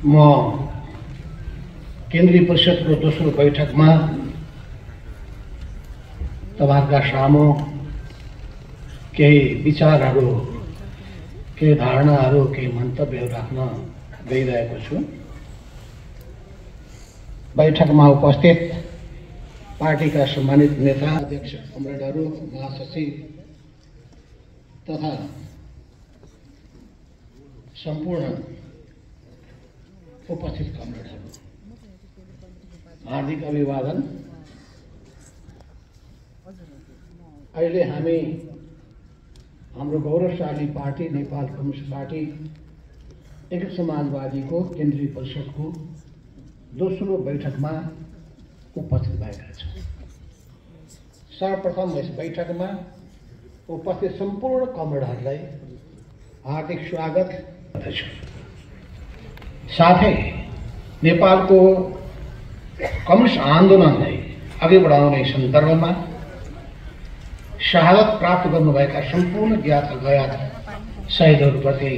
म केन्द्रीय परिषदको दोस्रो बैठकमा तपाईहरुका सामु केही विचारहरू, केही धारणाहरू, केही मन्तव्यहरू राख्न गइरहेको छु। बैठकमा उपस्थित पार्टीका सम्मानित नेता, अध्यक्ष, कमरेडहरू, महासचिव तथा सम्पूर्ण उपस्थित कमरेडहरू, हार्दिक अभिवादन। अहिले हामी हाम्रो गौरवशाली पार्टी नेपाल कम्युनिस्ट पार्टी एकीकृत समाजवादीको केन्द्रीय परिषदको दोस्रो बैठकमा उपस्थित भएका छौँ। सर्वप्रथम यस बैठकमा उपस्थित सम्पूर्ण कमरेडहरूलाई हार्दिक स्वागत गर्दछु। साथै नेपालको कम्युनिस्ट आन्दोलनलाई अघि बढाउने सन्दर्भमा शहादत प्राप्त गर्नुभएका सम्पूर्ण ज्ञात अज्ञात शहीदहरूप्रति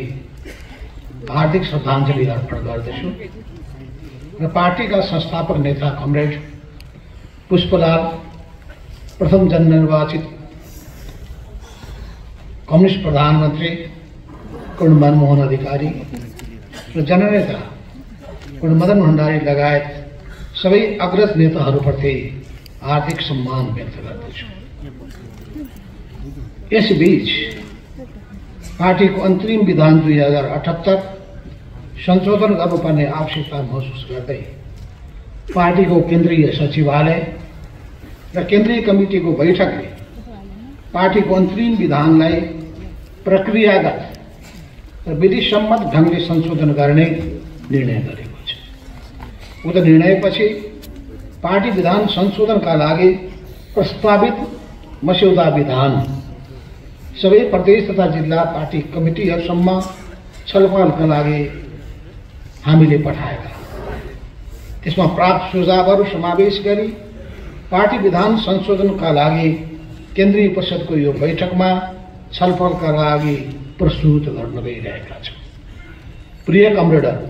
हार्दिक श्रद्धाञ्जली अर्पण गर्दछु र पार्टीका संस्थापक नेता कमरेड पुष्पलाल, प्रथम जननिर्वाचित कम्युनिस्ट प्रधानमन्त्री कर्णेल मनमोहन अधिकारी र जननेता कर्णेल मदन भण्डारी लगायत सबै अग्रज नेताहरूप्रति हार्दिक सम्मान व्यक्त गर्दछु। यसबीच पार्टीको अन्तरिम विधान 2078 संशोधन गर्नुपर्ने आवश्यकता महसुस गर्दै पार्टीको केन्द्रीय सचिवालय र केन्द्रीय कमिटीको बैठकले पार्टीको अन्तरिम विधानलाई प्रक्रियागत र विधिसम्मत ढङ्गले संशोधन गर्ने निर्णय गरेको छ। उक्त निर्णयपछि पार्टी विधान संशोधनका लागि प्रस्तावित मस्यौदा विधान सबै प्रदेश तथा जिल्ला पार्टी कमिटीहरूसम्म छलफलका लागि हामीले पठाएका। त्यसमा प्राप्त सुझावहरू समावेश गरी पार्टी विधान संशोधनका लागि केन्द्रीय परिषदको यो बैठकमा छलफलका लागि प्रस्तुत गर्न गइरहेका छौँ। प्रिय कमरेडहरू,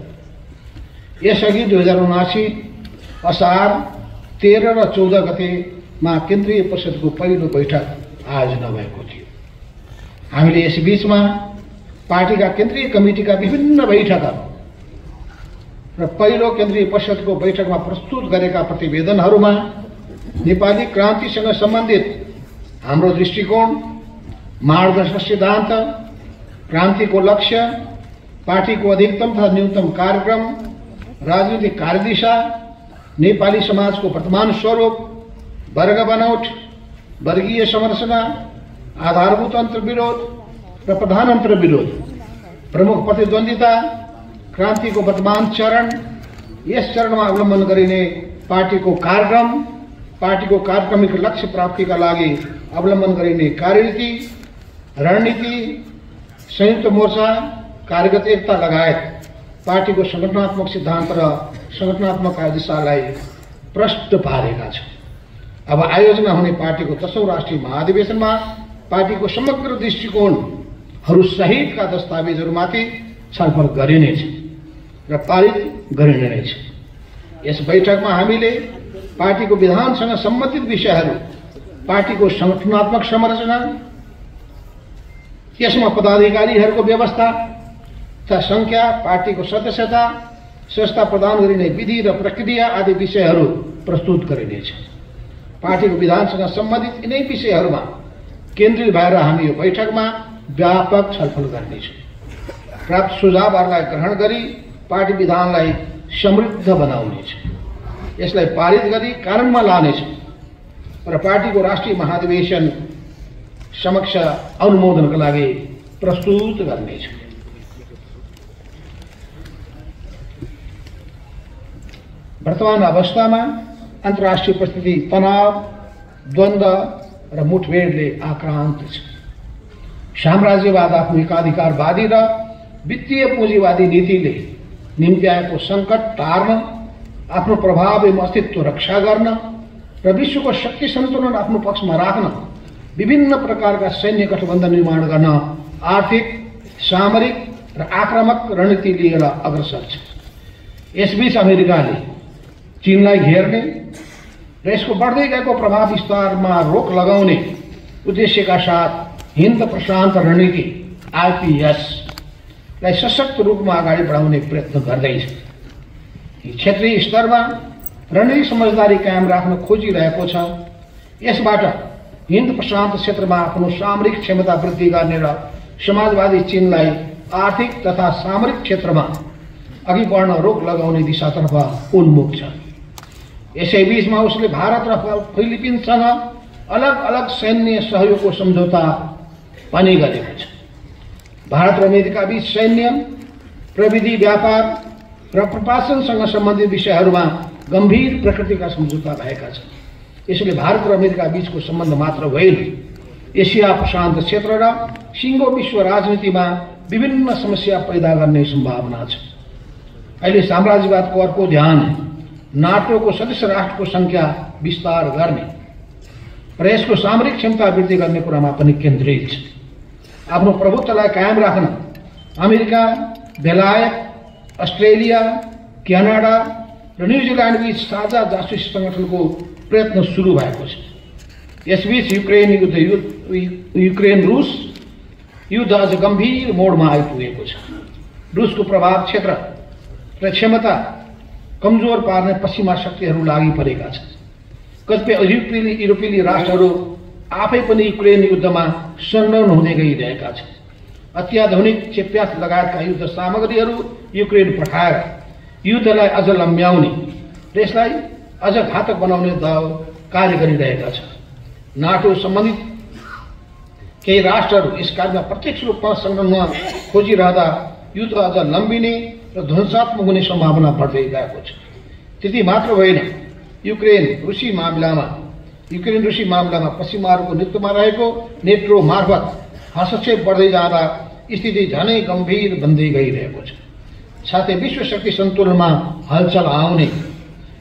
यसअघि 2079 असार 13 र 14 गतेमा केन्द्रीय परिषदको पहिलो बैठक आयोजना भएको थियो। हामीले यसबीचमा पार्टीका केन्द्रीय कमिटीका विभिन्न बैठकहरू र पहिलो केन्द्रीय परिषदको बैठकमा प्रस्तुत गरेका प्रतिवेदनहरूमा नेपाली क्रान्तिसँग सम्बन्धित हाम्रो दृष्टिकोण, मार्गदर्शक सिद्धान्त, क्रान्तिको लक्ष्य, पार्टीको अधिकतम तथा न्यूनतम कार्यक्रम, राजनीतिक कार्यदिशा, नेपाली समाजको वर्तमान स्वरूप, वर्ग बनौट, वर्गीय संरचना, आधारभूत अन्तर्विरोध र प्रधान अन्तर्विरोध, प्रमुख प्रतिद्वन्दिता, क्रान्तिको वर्तमान चरण, यस चरणमा अवलम्बन गरिने पार्टीको कार्यक्रम, पार्टीको कार्यक्रमिक लक्ष्य प्राप्तिका लागि अवलम्बन गरिने कार्यनीति, रणनीति, संयुक्त मोर्चा, कार्यगत एकता लगायत पार्टीको संगठनात्मक सिद्धान्त र संगठनात्मक कार्यदिशालाई प्रष्ट पारेका छौँ। अब आयोजना हुने पार्टीको 10औं राष्ट्रिय महाधिवेशनमा पार्टीको समग्र दृष्टिकोणहरू सहितका दस्तावेजहरूमाथि छलफल गरिनेछ र पारित गरिनेछ। यस बैठकमा हामीले पार्टीको विधानसँग सम्बन्धित विषयहरू, पार्टीको संगठनात्मक संरचना, यसमा पदाधिकारीहरूको व्यवस्था तथा संख्या, पार्टीको सदस्यता, संस्था प्रदान गरिने विधि र प्रक्रिया आदि विषयहरू प्रस्तुत गरिनेछ। पार्टीको विधानसँग सम्बन्धित यिनै विषयहरूमा केन्द्रीय भएर हामी यो बैठकमा व्यापक छलफल गर्नेछौँ। प्राप्त सुझावहरूलाई ग्रहण गरी पार्टी विधानलाई समृद्ध बनाउनेछ, यसलाई पारित गरी कानुनमा लानेछ र पार्टीको राष्ट्रिय महाधिवेशन समक्ष अनुमोदनका लागि प्रस्तुत गर्नेछ। वर्तमान अवस्थामा अन्तर्राष्ट्रिय परिस्थिति तनाव, द्वन्द्व र मुठभेडले आक्रान्त छ। साम्राज्यवाद आफ्नो एकाधिकारवादी र वित्तीय पुँजीवादी नीतिले निम्ति आएको सङ्कट टार्न, आफ्नो प्रभाव एवं अस्तित्व रक्षा गर्न र विश्वको शक्ति सन्तुलन आफ्नो पक्षमा राख्न विभिन्न प्रकारका सैन्य गठबन्धन निर्माण गर्न आर्थिक, सामरिक र आक्रामक रणनीति लिएर अग्रसर छ। यसबीच अमेरिकाले चीनलाई घेर्ने र यसको बढ्दै गएको प्रभाव विस्तारमा रोक लगाउने उद्देश्यका साथ हिन्द प्रशान्त रणनीति आईपीएसलाई सशक्त रूपमा अगाडि बढाउने प्रयत्न गर्दैछ। क्षेत्रीय स्तरमा रणनीतिक समझदारी कायम राख्न खोजिरहेको छ। यसबाट हिन्द प्रशान्त क्षेत्रमा आफ्नो सामरिक क्षमता वृद्धि गर्ने र समाजवादी चीनलाई आर्थिक तथा सामरिक क्षेत्रमा अघि बढ्न रोक लगाउने दिशातर्फ उन्मुख छ। यसैबीचमा उसले भारत र फिलिपिन्ससँग अलग अलग सैन्य सहयोगको सम्झौता पनि गरेको छ। भारत र अमेरिका बीच सैन्य, प्रविधि, व्यापार र प्रशासनसँग सम्बन्धित विषयहरूमा गम्भीर प्रकृतिका सम्झौता भएका छन्। यसले भारत र अमेरिका बीचको सम्बन्ध मात्र होइन, एसिया प्रशान्त क्षेत्र र सिङ्गो विश्व राजनीतिमा विभिन्न समस्या पैदा गर्ने सम्भावना छ। अहिले साम्राज्यवादको अर्को ध्यान नाटोको सदस्य राष्ट्रको संख्या विस्तार गर्ने र यसको सामरिक क्षमता वृद्धि गर्ने कुरामा पनि केन्द्रित छ। आफ्नो प्रभुत्वलाई कायम राख्न अमेरिका, बेलायत, अस्ट्रेलिया, क्यानाडा र न्युजिल्यान्ड बीच साझा जासुसी संगठनको प्रयत्न सुरु भएको छ। यसबीच युक्रेन रूस युद्ध अझ गम्भीर मोडमा आइपुगेको छ। रूसको प्रभाव क्षेत्र र क्षमता कमजोर पार्ने पश्चिमा शक्तिहरू लागि परेका छन्। कतिपय युरोपेली राष्ट्रहरू आफै पनि युक्रेन युद्धमा संलग्न हुँदै गइरहेका छन्। अत्याधुनिक क्षेप्यास्त्र लगायतका युद्ध सामग्रीहरू युक्रेन पठाएर युद्धलाई अझ लम्ब्याउने र यसलाई अझ घातक बनाउने दाव कार्य गरिरहेका छन्। नाटो सम्बन्धित केही राष्ट्रहरू यस कार्यमा प्रत्यक्ष रूपमा संलग्न खोजिरहँदा युद्ध अझ लम्बिने र ध्वंसात्मक हुने सम्भावना बढ्दै गएको छ। त्यति मात्र होइन, युक्रेन रुसी मामलामा पश्चिमाहरूको नेतृत्वमा रहेको नेटो मार्फत हस्तक्षेप बढ्दै जाँदा स्थिति झनै गम्भीर बन्दै गइरहेको छ। साथै विश्व शक्ति सन्तुलनमा हलचल आउने,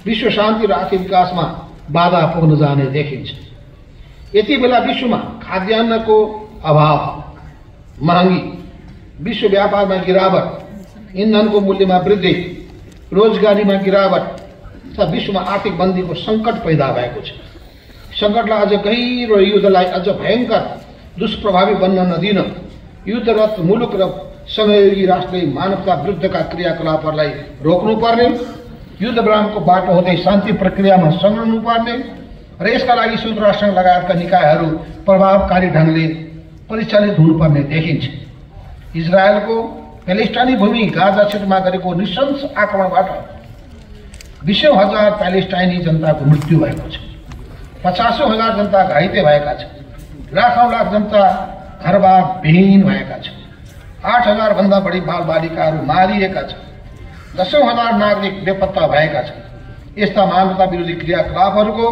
विश्व शान्ति र आर्थिक विकासमा बाधा पुग्न जाने देखिन्छ। यति बेला विश्वमा खाद्यान्नको अभाव, महँगी, विश्व व्यापारमा गिरावट, इन्धनको मूल्यमा वृद्धि, रोजगारीमा गिरावट तथा विश्वमा आर्थिक मन्दीको सङ्कट पैदा भएको छ। सङ्कटलाई अझ गहिरो, युद्धलाई अझ भयङ्कर दुष्प्रभावी बन्न नदिन युद्धरत मुलुक र सहयोगी राष्ट्रले मानवता विरुद्धका क्रियाकलापहरूलाई रोक्नुपर्ने, युद्ध विरामको बाटो हुँदै शान्ति प्रक्रियामा संलग्न हुनुपर्ने र यसका लागि संयुक्त राष्ट्रसङ्घ लगायतका निकायहरू प्रभावकारी ढङ्गले परिचालित हुनुपर्ने देखिन्छ। इजरायलको प्यालेस्टाइनी भूमि गाजा क्षेत्रमा गरेको नृशंस आक्रमणबाट 20,000 प्यालेस्टाइनी जनताको मृत्यु भएको छ। 50,000 जनता घाइते भएका छन्। लाखौं लाख जनता घरबार विहीन भएका छन्। 8,000 भन्दा बढी बालबालिकाहरू मारिएका छन्। 10,000 नागरिक बेपत्ता भएका छन्। यस्ता मानवता विरोधी क्रियाकलापहरूको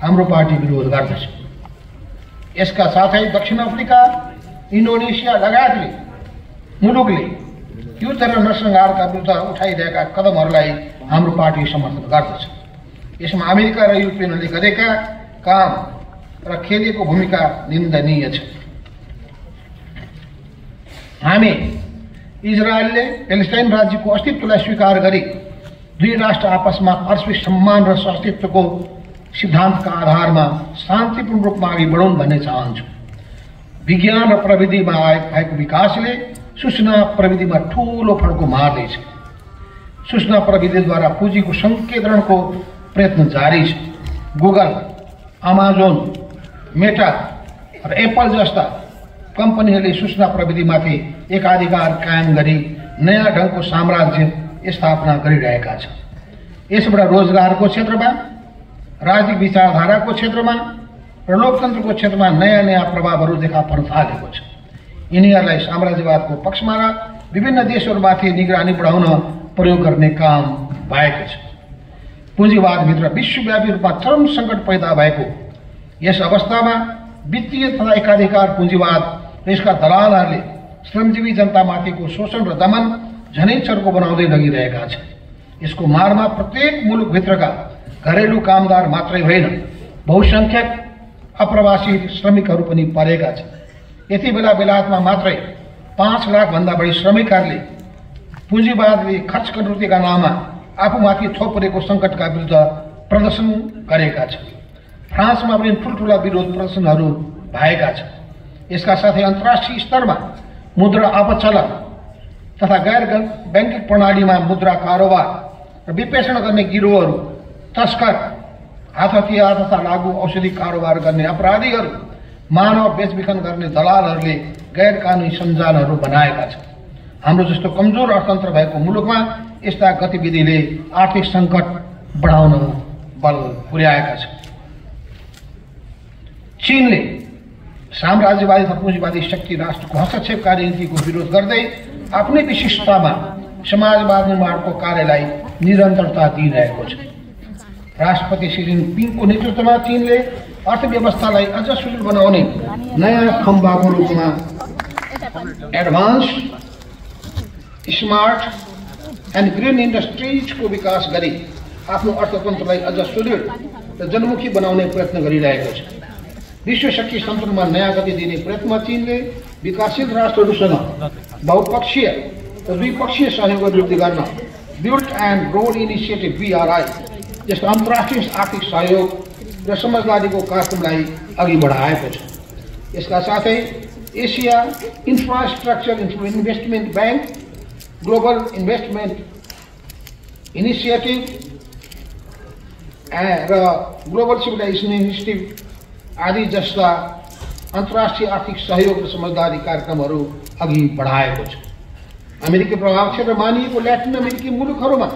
हाम्रो पार्टी विरोध गर्दछ। यसका साथै दक्षिण अफ्रिका, इन्डोनेसिया लगायतले मुलुकले युद्ध र नरसंहारका विरुद्ध उठाइरहेका कदमहरूलाई हाम्रो पार्टी समर्थन गर्दछ। यसमा अमेरिका र युक्रेनले गरेका काम र खेलेको भूमिका निन्दनीय छ। हामी इजरायलले प्यालेस्टाइन राज्यको अस्तित्वलाई स्वीकार गरी दुई राष्ट्र आपसमा पारस्परिक सम्मान र सहअस्तित्वको सिद्धान्तका आधारमा शान्तिपूर्ण रूपमा अघि बढौँ भन्ने चाहन्छु। विज्ञान र प्रविधिमा भएको विकासले सूचना प्रविधिमा ठूलो फड्को मार्दैछ। सूचना प्रविधिद्वारा पुँजीको संकेन्द्रणको प्रयत्न जारी छ। गुगल, अमाजोन, मेटा र एप्पल जस्ता कम्पनीहरूले सूचना प्रविधिमाथि एकाधिकार कायम गरी नयाँ ढङ्गको साम्राज्य स्थापना गरिरहेका छन्। यसबाट रोजगारको क्षेत्रमा, राजनीतिक विचारधाराको क्षेत्रमा र लोकतन्त्रको क्षेत्रमा नयाँ नयाँ प्रभावहरू देखा पर्न थालेको छ। यिनीहरूलाई साम्राज्यवादको पक्षमा र विभिन्न देशहरूमाथि निगरानी बढाउन प्रयोग गर्ने काम भएको छ। पुँजीवादभित्र विश्वव्यापी रूपमा चरम सङ्कट पैदा भएको यस अवस्थामा वित्तीय तथा एकाधिकार पुँजीवाद र यसका दलालहरूले श्रमजीवी जनतामाथिको शोषण र दमन झनै चर्को बनाउँदै लगिरहेका छन्। यसको मारमा प्रत्येक मुलुकभित्रका घरेलु कामदार मात्रै होइन, बहुसङ्ख्यक अप्रवासी श्रमिकहरू पनि परेका छन्। यति बेला बेलायतमा मात्रै 5 लाख भन्दा बढी श्रमिकहरूले पुँजीवादले खर्च कटौतीका नाममा आफूमाथि थोपरेको सङ्कटका विरुद्ध प्रदर्शन गरेका छन्। फ्रान्समा पनि ठुल्ठुला विरोध प्रदर्शनहरू भएका छन्। यसका साथै अन्तर्राष्ट्रिय स्तरमा मुद्रा अपचलन तथा गैर बैंकिङ प्रणालीमा मुद्रा कारोबार र विपेषण गर्ने गिरोहहरू, तस्कर, हात हतियार तथा लागू औषधि कारोबार गर्ने अपराधीहरू, मानव बेचबिखन गर्ने दलालहरूले गैर कानुनी सञ्जालहरू बनाएका छन्। हाम्रो जस्तो कमजोर अर्थतन्त्र भएको मुलुकमा यस्ता गतिविधिले आर्थिक सङ्कट बढाउन बल पुर्याएका छन्। चीनले साम्राज्यवादी तथा पुँजीवादी शक्ति राष्ट्रको हस्तक्षेपकारी नीतिको विरोध गर्दै आफ्नै विशिष्टतामा समाजवाद निर्माणको कार्यलाई निरन्तरता दिइरहेको छ। राष्ट्रपति सी जिनपिङको नेतृत्वमा चीनले अर्थव्यवस्थालाई अझ सुदृढ बनाउने नयाँ खम्बाको रूपमा एडभान्स, स्मार्ट एन्ड ग्रीन इन्डस्ट्रिजको विकास गरी आफ्नो अर्थतन्त्रलाई अझ सुदृढ र जनमुखी बनाउने प्रयत्न गरिरहेको छ। विश्व शक्ति सन्तुलनमा नयाँ गति दिने प्रयत्नमा चीनले विकासशील राष्ट्रहरूसँग बहुपक्षीय र द्विपक्षीय सहयोग वृद्धि गर्न built and road initiative BRI जस्तो अन्तर्राष्ट्रिय आर्थिक सहयोग र समझदारीको कार्यक्रमलाई अघि बढाएको छ। यसका साथै Asia infrastructure investment bank, global investment initiative र ग्लोबल सिभिलाइजेसन इनिसिएटिभ आदि जस्ता अन्तर्राष्ट्रिय आर्थिक सहयोग र समझदारी कार्यक्रमहरू अघि बढाएको छ। अमेरिकी प्रभाव क्षेत्र मानिएको ल्याटिन अमेरिकी मुलुकहरूमा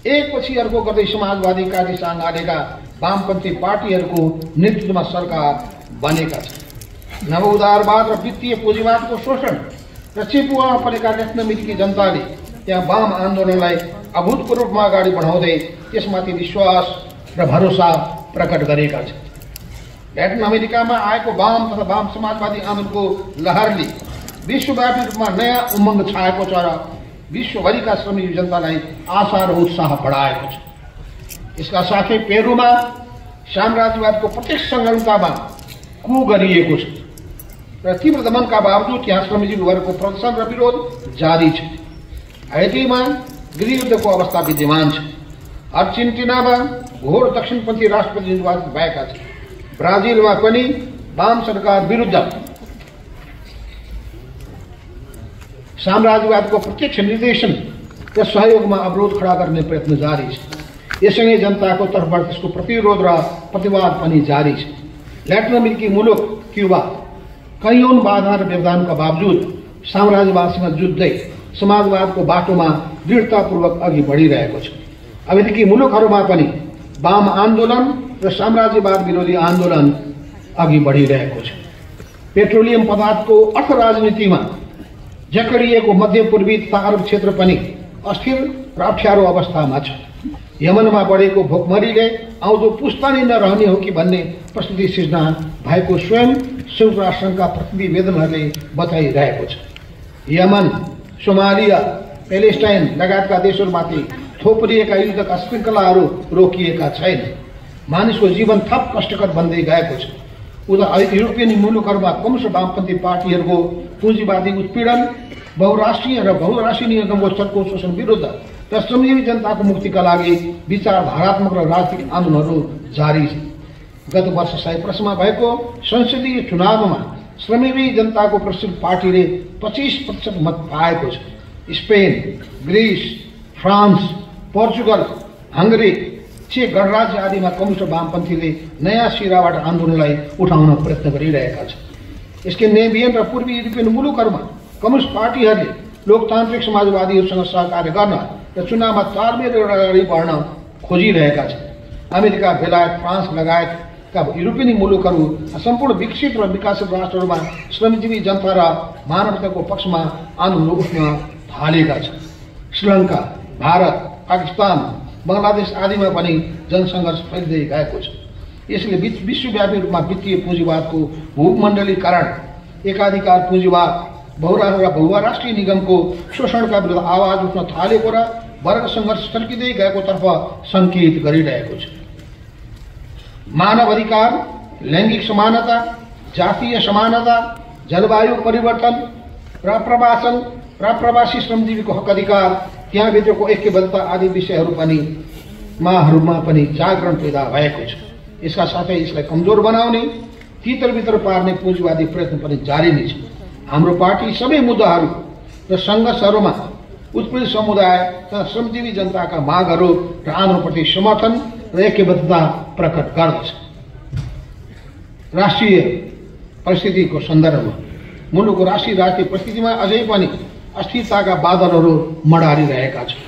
एकपछि अर्को गर्दै समाजवादी कार्य साँगालेका वामपन्थी पार्टीहरूको नेतृत्वमा सरकार बनेका छन्। नवउदारवाद र वित्तीय पुँजीवादको शोषण र चेपुवामा परेका ल्याटिन अमेरिकी जनताले त्यहाँ वाम आन्दोलनलाई अभूतपूर्व रूपमा अगाडि बढाउँदै त्यसमाथि विश्वास र भरोसा प्रकट गरेका छन्। ल्याटिन अमेरिकामा आएको वाम तथा वाम समाजवादी आन्दोलनको लहरले विश्वव्यापी रूपमा नयाँ उमङ्ग छाएको छ र विश्वभरिका श्रमिक जनतालाई आशा र उत्साह बढाएको छ। यसका साथै पेरुमा साम्राज्यवादको प्रत्यक्ष संलग्नतामा कु गरिएको छ र तीव्र दमनका बावजुद यहाँ श्रमजीवीहरूको प्रदर्शन र विरोध जारी छ। हैतीमा गृहयुद्धको अवस्था विद्यमान छ। अर्जेन्टिनामा घोर दक्षिणपन्थी राष्ट्रपति निर्वाचित भएका छन्। ब्राजिलमा पनि वाम सरकार विरुद्ध साम्राज्यवादको प्रत्यक्ष निर्देशन र सहयोगमा अवरोध खडा गर्ने प्रयत्न जारी छ। यससँगै जनताको तर्फबाट त्यसको प्रतिरोध र प्रतिवाद पनि जारी छ। ल्याटिन अमेरिकी मुलुक क्युबा कैयौं बाधा र व्यवधानका बावजुद साम्राज्यवादसँग जुझ्दै समाजवादको बाटोमा दृढतापूर्वक अघि बढिरहेको छ। अमेरिकी मुलुकहरूमा पनि वाम आन्दोलन र साम्राज्यवाद विरोधी आन्दोलन अघि बढिरहेको छ। पेट्रोलियम पदार्थको अर्थ राजनीतिमा जकडिएको मध्यपूर्वी तथा अरब क्षेत्र पनि अस्थिर र अप्ठ्यारो अवस्थामा छ। यमनमा बढेको भोकमरीले आउँदो पुस्ता नै नरहने हो कि भन्ने प्रस्तुति सिर्जना भएको स्वयं संयुक्त राष्ट्रसङ्घका प्रतिवेदनहरूले बताइरहेको छ। यमन, सोमालिया, प्यालेस्टाइन लगायतका देशहरूमाथि थोपरिएका युद्धका श्रृङ्खलाहरू रोकिएका छैन। मानिसको जीवन थप कष्टकर बन्दै गएको छ। उता युरोपियन मुलुकहरूमा कम्युनिस्ट वामपन्थी पार्टीहरूको पुँजीवादी उत्पीडन, बहुराष्ट्रिय र बहुराष्ट्रिय निगमको स्तरको शोषण विरुद्ध र श्रमजीवी जनताको मुक्तिका लागि विचारधारात्मक र राजनीतिक आन्दोलनहरू जारी छन्। गत वर्ष साइप्रसमा भएको संसदीय चुनावमा श्रमजीवी जनताको प्रतिष्ठित पार्टीले 25% मत पाएको छ। Spain, Greece, France, Portugal, Hungary, चेक गणराज्य आदिमा कम्युनिस्ट वामपन्थीले नयाँ सिराबाट आन्दोलनलाई उठाउन प्रयत्न गरिरहेका छन्। स्केन्डिनेभियन र पूर्वी युरोपियन मुलुकहरूमा कम्युनिस्ट पार्टीहरूले लोकतान्त्रिक समाजवादीहरूसँग सहकार्य गर्न र चुनावमा तालमेल अगाडि बढ्न खोजिरहेका छन्। अमेरिका, बेलायत, फ्रान्स लगायतका युरोपियन मुलुकहरू सम्पूर्ण विकसित र विकासशील राष्ट्रहरूमा श्रमजीवी जनता र मानवताको पक्षमा आन्दोलन उठ्न थालेका छन्। श्रीलङ्का, भारत, पाकिस्तान, बङ्गलादेश आदिमा पनि जनसङ्घर्ष फैलिँदै गएको छ। यसले विश्वव्यापी रूपमा वित्तीय पुँजीवादको भूमण्डलीकरण, एकाधिकार पुँजीवाद, बहुराष्ट्रिय निगमको शोषणका विरुद्ध आवाज उठ्न थालेको र वर्ग सङ्घर्ष सल्किँदै गएको तर्फ सङ्केत गरिरहेको छ। मानव अधिकार, लैङ्गिक समानता, जातीय समानता, जलवायु परिवर्तन र प्रवासी श्रमजीवीको हक अधिकार त्यहाँभित्रको ऐक्यबद्धता आदि विषयहरू पनि माहरूमा पनि जागरण पैदा भएको छ। यसका साथै यसलाई कमजोर बनाउने, तितर-बितर पार्ने पुँजीवादी प्रयत्न पनि जारी नै छ। हाम्रो पार्टी सबै मुद्दाहरू र सङ्घर्षहरूमा उत्पीडित समुदाय तथा श्रमजीवी जनताका मागहरू र आन्दोलनप्रति समर्थन र ऐक्यबद्धता प्रकट गर्दछ। राष्ट्रिय परिस्थितिको सन्दर्भमा मुलुकको राष्ट्रिय राजनीतिक परिस्थितिमा अझै पनि अस्थिरताका बादलहरू मडारिरहेका छन्।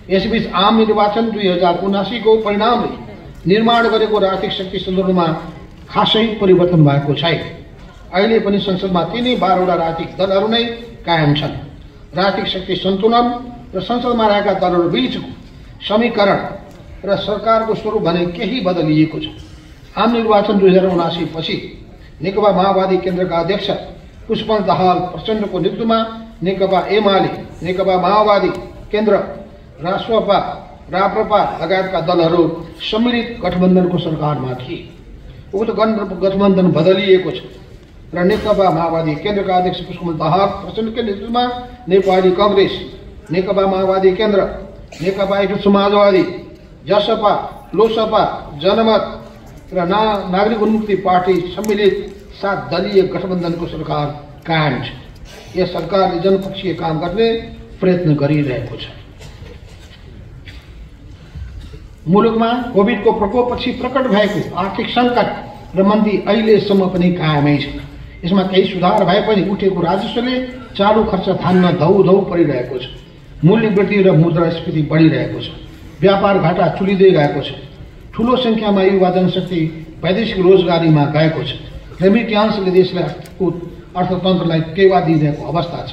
यसबीच आम निर्वाचन 2079 को परिणामले निर्माण गरेको राजनीतिक शक्ति सन्दर्भमा खासै परिवर्तन भएको छैन। अहिले पनि संसदमा 12वटा राजनीतिक दलहरू नै कायम छन्। राजनीतिक शक्ति सन्तुलन र संसदमा रहेका दलहरू बीचको समीकरण र सरकारको स्वरूप भने केही बदलिएको छ। आम निर्वाचन 2079 पछि नेकपा माओवादी केन्द्रका अध्यक्ष पुष्पकमल दाहाल प्रचण्डको नेतृत्वमा नेकपा एमाले, नेकपा माओवादी केन्द्र, रासपा, राप्रपा लगायतका दलहरू सम्मिलित गठबन्धनको सरकारमा थिए। उक्त गठबन्धन बदलिएको छ र नेकपा माओवादी केन्द्रका अध्यक्ष पुष्पकमल दाहाल प्रचण्डको नेतृत्वमा नेपाली कांग्रेस, नेकपा माओवादी केन्द्र, नेकपा एकीकृत समाजवादी, जसपा, लोसपा, जनमत र नागरिक उन्मुक्ति पार्टी सम्मिलित 7 दलीय गठबन्धनको सरकार कायम छ। यस सरकारले जनपक्षीय काम गर्ने प्रयत्न गरिरहेको छ। मुलुकमा कोभिडको प्रकोपपछि प्रकट भएको आर्थिक सङ्कट र मन्दी अहिलेसम्म पनि कायमै छ। यसमा केही सुधार भए पनि उठेको राजस्वले चालु खर्च थान्न धौधौ परिरहेको छ। मूल्य वृद्धि र मुद्रास्फीति बढिरहेको छ। व्यापार घाटा चुलिँदै गएको छ। ठूलो संख्यामा युवा जनशक्ति वैदेशिक रोजगारीमा गएको छ। रेमिट्यान्सले देशलाई अर्थतन्त्रलाई टेवा दिइरहेको अवस्था छ।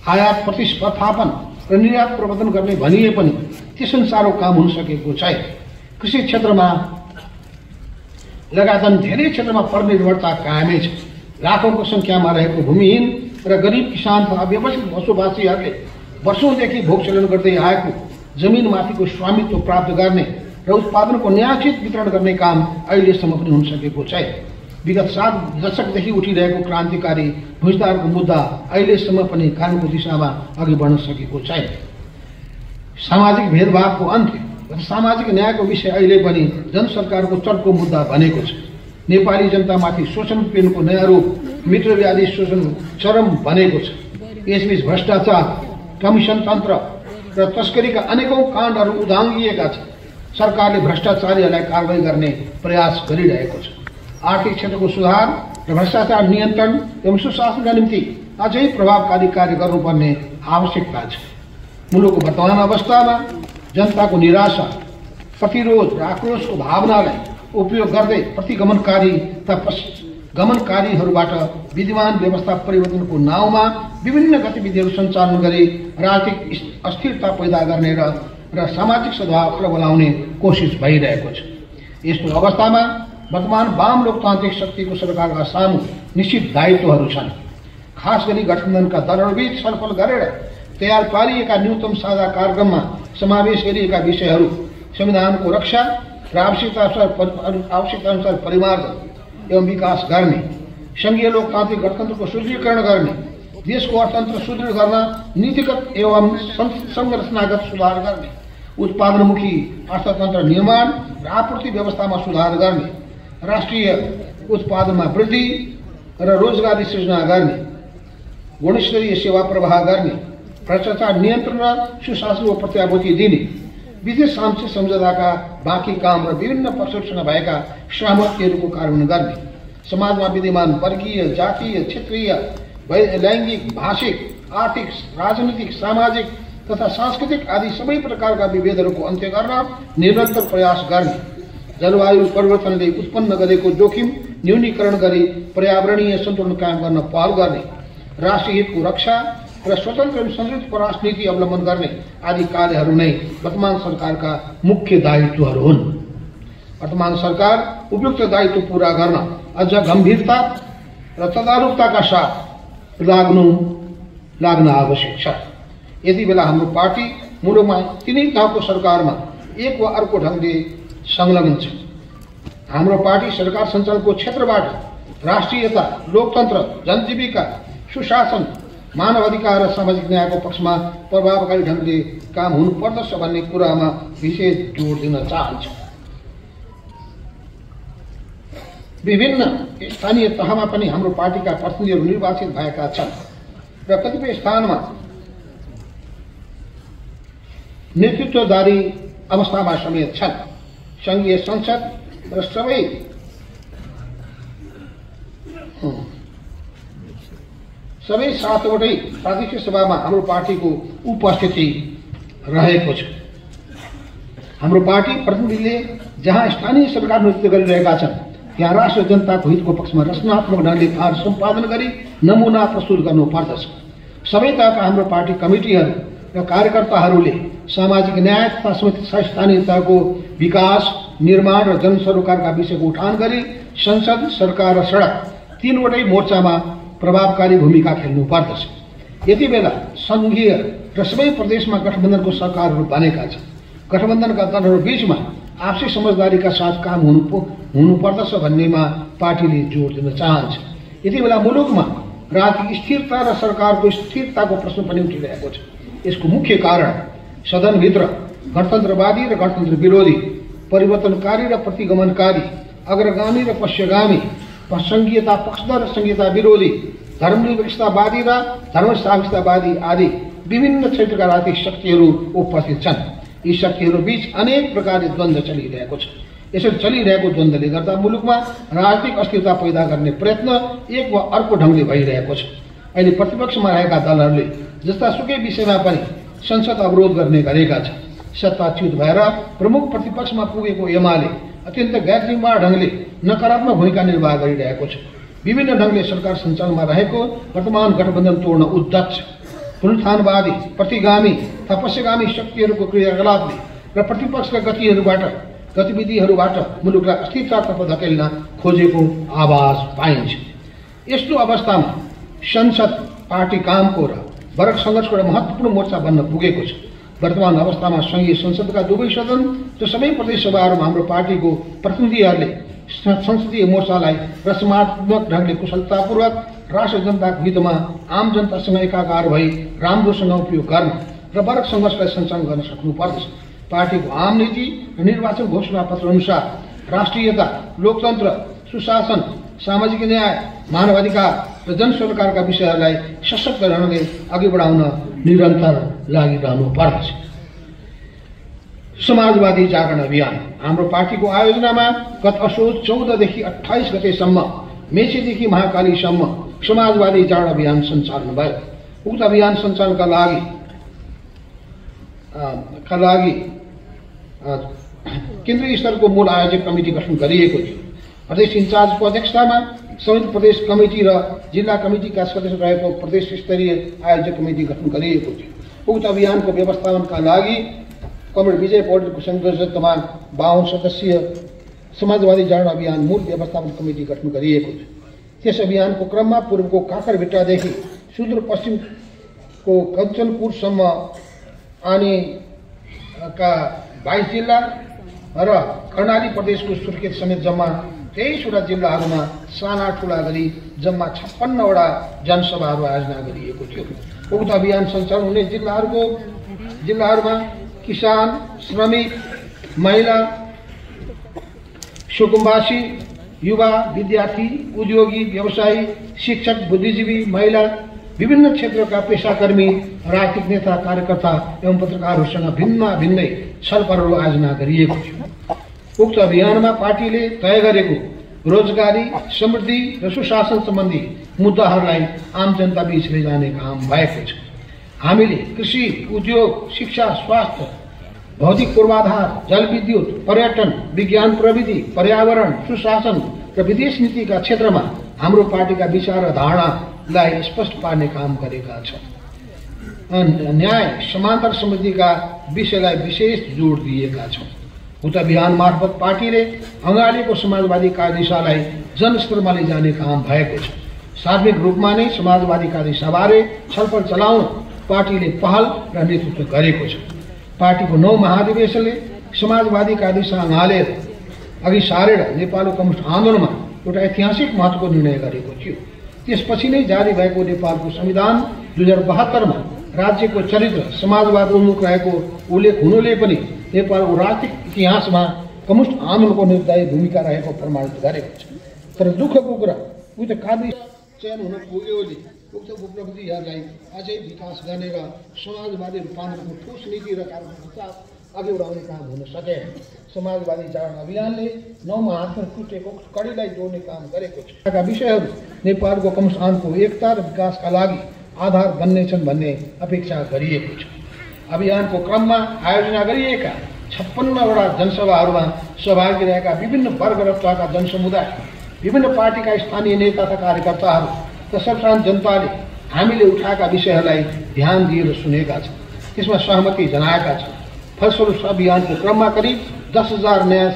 आयात प्रतिस्पर्धापन र निर्यात प्रवर्धन गर्ने भनिए पनि त्यसअनुसारको काम हुन सकेको छैन। कृषि क्षेत्रमा लगायत धेरै क्षेत्रमा परनिर्भरता कायमै छ। लाखौंको संख्यामा रहेको भूमिहीन र गरिब किसान तथा व्यवसायिक बसोबासीहरूले वर्षौंदेखि भोगचलन गर्दै आएको जमिनमाथिको स्वामित्व प्राप्त गर्ने र उत्पादनको न्यायोचित वितरण गर्ने काम अहिलेसम्म पनि हुन सकेको छैन। विगत 7 दशकदेखि उठिरहेको क्रान्तिकारी भूविस्तारको मुद्दा अहिलेसम्म पनि कामको दिशामा अघि बढ्न सकेको छैन। सामाजिक भेदभावको अन्त्य र सामाजिक न्यायको विषय अहिले पनि जनसरकारको चर्को मुद्दा बनेको छ। नेपाली जनतामाथि शोषण उत्पीडनको नयाँ रूप मित्रवादी शोषण चरम बनेको छ। यसबीच भ्रष्टाचार, कमिसन तन्त्र र तस्करीका अनेकौं काण्डहरू उदाङ्गिएका छन्। सरकारले भ्रष्टाचारीहरूलाई कारवाही गर्ने प्रयास गरिरहेको छ। आर्थिक क्षेत्रको सुधार र भ्रष्टाचार नियन्त्रण एवं सुशासनका निम्ति अझै प्रभावकारी कार्य गर्नुपर्ने आवश्यकता छ। मुलुकको वर्तमान अवस्थामा जनताको निराशा, प्रतिरोध र आक्रोशको भावनालाई उपयोग गर्दै प्रतिगमनकारी तथा गमनकारीहरूबाट विद्यमान व्यवस्था परिवर्तनको नाउँमा विभिन्न गतिविधिहरू सञ्चालन गरी राजनीतिक अस्थिरता पैदा गर्ने र सामाजिक सद्भाव प्रबलाउने कोसिस भइरहेको छ। यस्तो अवस्थामा वर्तमान वाम लोकतान्त्रिक शक्तिको सरकारका सामु निश्चित दायित्वहरू छन्। खास गरी गठबन्धनका दलहरूबीच छलफल गरेर तयार पारिएका न्यूनतम साझा कार्यक्रममा समावेश गरिएका विषयहरू संविधानको रक्षा र आवश्यकताअनुसार परिमार्जन एवं विकास गर्ने, संघीय लोकतान्त्रिक गणतन्त्रको सुदृढीकरण गर्ने, देशको अर्थतन्त्र सुदृढ गर्न नीतिगत एवं संरचनागत सुधार गर्ने, उत्पादनमुखी अर्थतन्त्र निर्माण र आपूर्ति व्यवस्थामा सुधार गर्ने, राष्ट्रिय उत्पादनमा वृद्धि र रोजगारी सृजना गर्ने, गुणस्तरीय सेवा प्रवाह गर्ने, भ्रष्टाचार नियन्त्रण र सुशासनको प्रत्याभूति दिने, विदेश शान्ति सम्झौताका बाँकी काम र विभिन्न पक्षहरूसँग भएका सहमतिहरूको कार्यान्वयन गर्ने, समाजमा विद्यमान वर्गीय, जातीय, क्षेत्रीय, लैङ्गिक, भाषिक, आर्थिक, राजनीतिक, सामाजिक तथा सांस्कृतिक आदि सबै प्रकारका विभेदहरूको अन्त्य गर्न निरन्तर प्रयास गर्ने, जलवायु परिवर्तनले उत्पन्न गरेको जोखिम न्यूनीकरण गरी पर्यावरणीय सन्तुलन कायम गर्न पहल गर्ने, राष्ट्रिय हितको रक्षा र स्वतन्त्र एवं संरक्षित परराष्ट्र नीति अवलम्बन गर्ने आदि कार्यहरू नै वर्तमान सरकारका मुख्य दायित्वहरू हुन्। वर्तमान सरकार उपयुक्त दायित्व पूरा गर्न अझ गम्भीरता र तदारुकताका साथ लाग्न आवश्यक छ। यति बेला हाम्रो पार्टी मुलुकमा तिनै तहको सरकारमा एक वा अर्को ढङ्गले संलग्न छ। हाम्रो पार्टी सरकार सञ्चालनको क्षेत्रबाट राष्ट्रियता, लोकतन्त्र, जनजीविका, सुशासन मानवाधिकार र सामाजिक न्यायको पक्षमा प्रभावकारी ढङ्गले काम हुनुपर्दछ भन्ने कुरामा विशेष जोड दिन चाहन्छु। विभिन्न स्थानीय तहमा पनि हाम्रो पार्टीका प्रतिनिधिहरू निर्वाचित भएका छन् र कतिपय स्थानमा नेतृत्वदारी अवस्थामा समेत छन्। संघीय संसद र सबै 7वटै प्रादेशिक सभामा हाम्रो पार्टीको उपस्थिति रहेको छ। हाम्रो पार्टी प्रतिनिधिले जहाँ स्थानीय सरकार नेतृत्व गरिरहेका छन् त्यहाँ राष्ट्र जनताको हितको पक्षमा रचनात्मक ढङ्गले कार्य सम्पादन गरी नमुना प्रस्तुत गर्नुपर्दछ। सबै तहका हाम्रो पार्टी कमिटीहरू र कार्यकर्ताहरूले सामाजिक न्याय तथा स्थानीयताको विकास, निर्माण र जनसरोकारका विषयको उठान गरी संसद, सरकार र सडक 3वटै मोर्चामा प्रभावकारी भूमिका खेल्नु पर्दछ। यति बेला संघीय र सबै प्रदेशमा गठबन्धनको सरकारहरू बनेका छन्। गठबन्धनका दलहरू बीचमा आपसी समझदारीका साथ काम हुनुपर्दछ भन्नेमा पार्टीले जोड दिन चाहन्छ। यति बेला मुलुकमा राजनीतिक स्थिरता र सरकारको स्थिरताको प्रश्न पनि उठिरहेको छ। यसको मुख्य कारण सदनभित्र गणतन्त्रवादी र गणतन्त्र विरोधी, परिवर्तनकारी र प्रतिगमनकारी, अग्रगामी र पश्चगामी, संघीयता पक्षधर र संघीयता विरोधी, धर्मनिरपेक्षतावादी र धर्मसापेक्षतावादी आदि विभिन्न क्षेत्रका राजनीतिक शक्तिहरू उपस्थित छन्। यी शक्तिहरू बीच अनेक प्रकारले द्वन्द्व चलिरहेको छ। यसरी चलिरहेको द्वन्द्वले गर्दा मुलुकमा राजनीतिक अस्थिरता पैदा गर्ने प्रयत्न एक वा अर्को ढङ्गले भइरहेको छ। अहिले प्रतिपक्षमा रहेका दलहरूले जस्तासुकै विषयमा पनि संसद अवरोध गर्ने गरेका छन्। सत्ताच्युत भएर प्रमुख प्रतिपक्षमा पुगेको एमाले अत्यन्त गैरजिम्मेवार ढङ्गले नकारात्मक भूमिका निर्वाह गरिरहेको छ। विभिन्न ढङ्गले सरकार सञ्चालनमा रहेको वर्तमान गठबन्धन तोड्न उद्यत छ। पुनरुत्थानवादी, प्रतिगामी, तपस्यागामी शक्तिहरूको क्रियाकलापले र प्रतिपक्षका गतिविधिहरूबाट मुलुकलाई अस्थिरतातर्फ धकेल्न खोजेको आवाज पाइन्छ। यस्तो अवस्थामा संसद पार्टी कामको र वर्ग सङ्घर्षको एउटा महत्त्वपूर्ण मोर्चा बन्न पुगेको छ। वर्तमान अवस्थामा संघीय संसदका दुवै सदन र सबै प्रदेश सभाहरूमा हाम्रो पार्टीको प्रतिनिधिहरूले संसदीय मोर्चालाई रचनात्मक ढङ्गले कुशलतापूर्वक राष्ट्र जनताको हितमा आम जनतासँग एकाकार भई राम्रोसँग उपयोग गर्न र वर्ग सङ्घर्षलाई सञ्चालन गर्न सक्नुपर्दछ। पार्टीको आम नीति र निर्वाचन घोषणा पत्र अनुसार राष्ट्रियता, लोकतन्त्र, सुशासन, सामाजिक न्याय, मानवाधिकार र जनसरोकारका विषयहरूलाई सशक्त ढङ्गले अघि बढाउन निरन्तर लागिरहनु पर्दछ। समाजवादी जागरण अभियान हाम्रो पार्टीको आयोजनामा गत असोज 14 देखि 28 गतेसम्म, मेचीदेखि महाकालीसम्म समाजवादी जागरण अभियान सञ्चालन भयो। उक्त अभियान सञ्चालनका लागि केन्द्रीय स्तरको मूल आयोजक कमिटी गठन गरिएको थियो। प्रदेश इन्चार्जको अध्यक्षतामा संयुक्त प्रदेश कमिटी र जिल्ला कमिटीका सदस्य रहेको प्रदेश स्तरीय आयोजक कमिटी गठन गरिएको थियो। उक्त अभियानको व्यवस्थापनका लागि कमरेड विजय पौडेलको संयोजकत्वमा 52 सदस्यीय समाजवादी जागरण अभियान मूल व्यवस्थापन कमिटी गठन गरिएको थियो। त्यस अभियानको क्रममा पूर्वको काकरभिट्टादेखि सुदूरपश्चिमको कञ्चनपुरसम्म आनेका 22 जिल्ला र कर्णाली प्रदेशको सुर्खेत समेत जम्मा 23वटा जिल्लाहरूमा साना ठुला गरी जम्मा 56वटा जनसभाहरू आयोजना गरिएको थियो। उक्त अभियान सञ्चालन हुने जिल्लाहरूमा किसान, श्रमिक, महिला, सुकुम्बासी, युवा, विद्यार्थी, उद्योगी, व्यवसायी, शिक्षक, बुद्धिजीवी, महिला, विभिन्न क्षेत्रका पेशाकर्मी, राजनीतिक नेता, कार्यकर्ता एवं पत्रकारहरूसँग भिन्नै छलफलहरू आयोजना गरिएको थियो। उक्त अभियानमा पार्टीले तय गरेको रोजगारी, समृद्धि र सुशासन सम्बन्धी मुद्दाहरूलाई आम जनता बीच लैजाने काम भएको छ। हामीले कृषि, उद्योग, शिक्षा, स्वास्थ्य, भौतिक पूर्वाधार, जलविद्युत, पर्यटन, विज्ञान प्रविधि, पर्यावरण, सुशासन र विदेश नीतिका क्षेत्रमा हाम्रो पार्टीका विचार र धारणालाई स्पष्ट पार्ने काम गरेका छौँ। न्याय, समानता र समृद्धिका विषयलाई विशेष जोड दिएका छौँ। उक्त अभियान मार्फत पार्टीले अँगालेको समाजवादी कार्यदिशालाई जनस्तरमा लैजाने काम भएको छ। सार्वजनिक रूपमा नै समाजवादी कार्यदिशाबारे छलफल चलाउन पार्टीले पहल र नेतृत्व गरेको छ। पार्टीको 9 महाधिवेशनले समाजवादी कार्यदिशा अँगालेर अघि सारेर नेपालको कम्युनिस्ट आन्दोलनमा एउटा ऐतिहासिक महत्त्वको निर्णय गरेको थियो। त्यसपछि नै जारी भएको नेपालको संविधान 2072 में राज्य को चरित्र समाजवाद उन्मुख रहेको उल्लेख हुनुले पनि नेपालको राजनीतिक इतिहासमा कम्युनिस्ट आन्दोलनको निर्णायक भूमिका रहेको प्रमाणित गरेको छ। तर दुःखको कुरा उक्त काबी चयन हुन पुग्योले उक्त उपलब्धिहरूलाई अझै विकास गर्ने र समाजवादी रूपान्तरणको ठोस नीति र कार्यक्रम अघि बढाउने काम हुन सकेन। समाजवादी जागरण अभियानले 9 हातमा टुटेको कडीलाई जोड्ने काम गरेको छ। विषयहरू नेपालको कम्युनिस्ट आन्दोलनको एकता र विकासका लागि आधार बन्नेछन् भन्ने अपेक्षा गरिएको छ। अभियानको क्रममा आयोजना गरिएका 56वटा जनसभाहरूमा सहभागी रहेका विभिन्न वर्ग र तहका जनसमुदाय, विभिन्न पार्टीका स्थानीय नेता तथा कार्यकर्ताहरू र सर्वसाधारण जनताले हामीले उठाएका विषयहरूलाई ध्यान दिएर सुनेका छन्, त्यसमा सहमति जनाएका छन्। फलस्वरूप अभियानको क्रममा करिब 10,000 नयाँ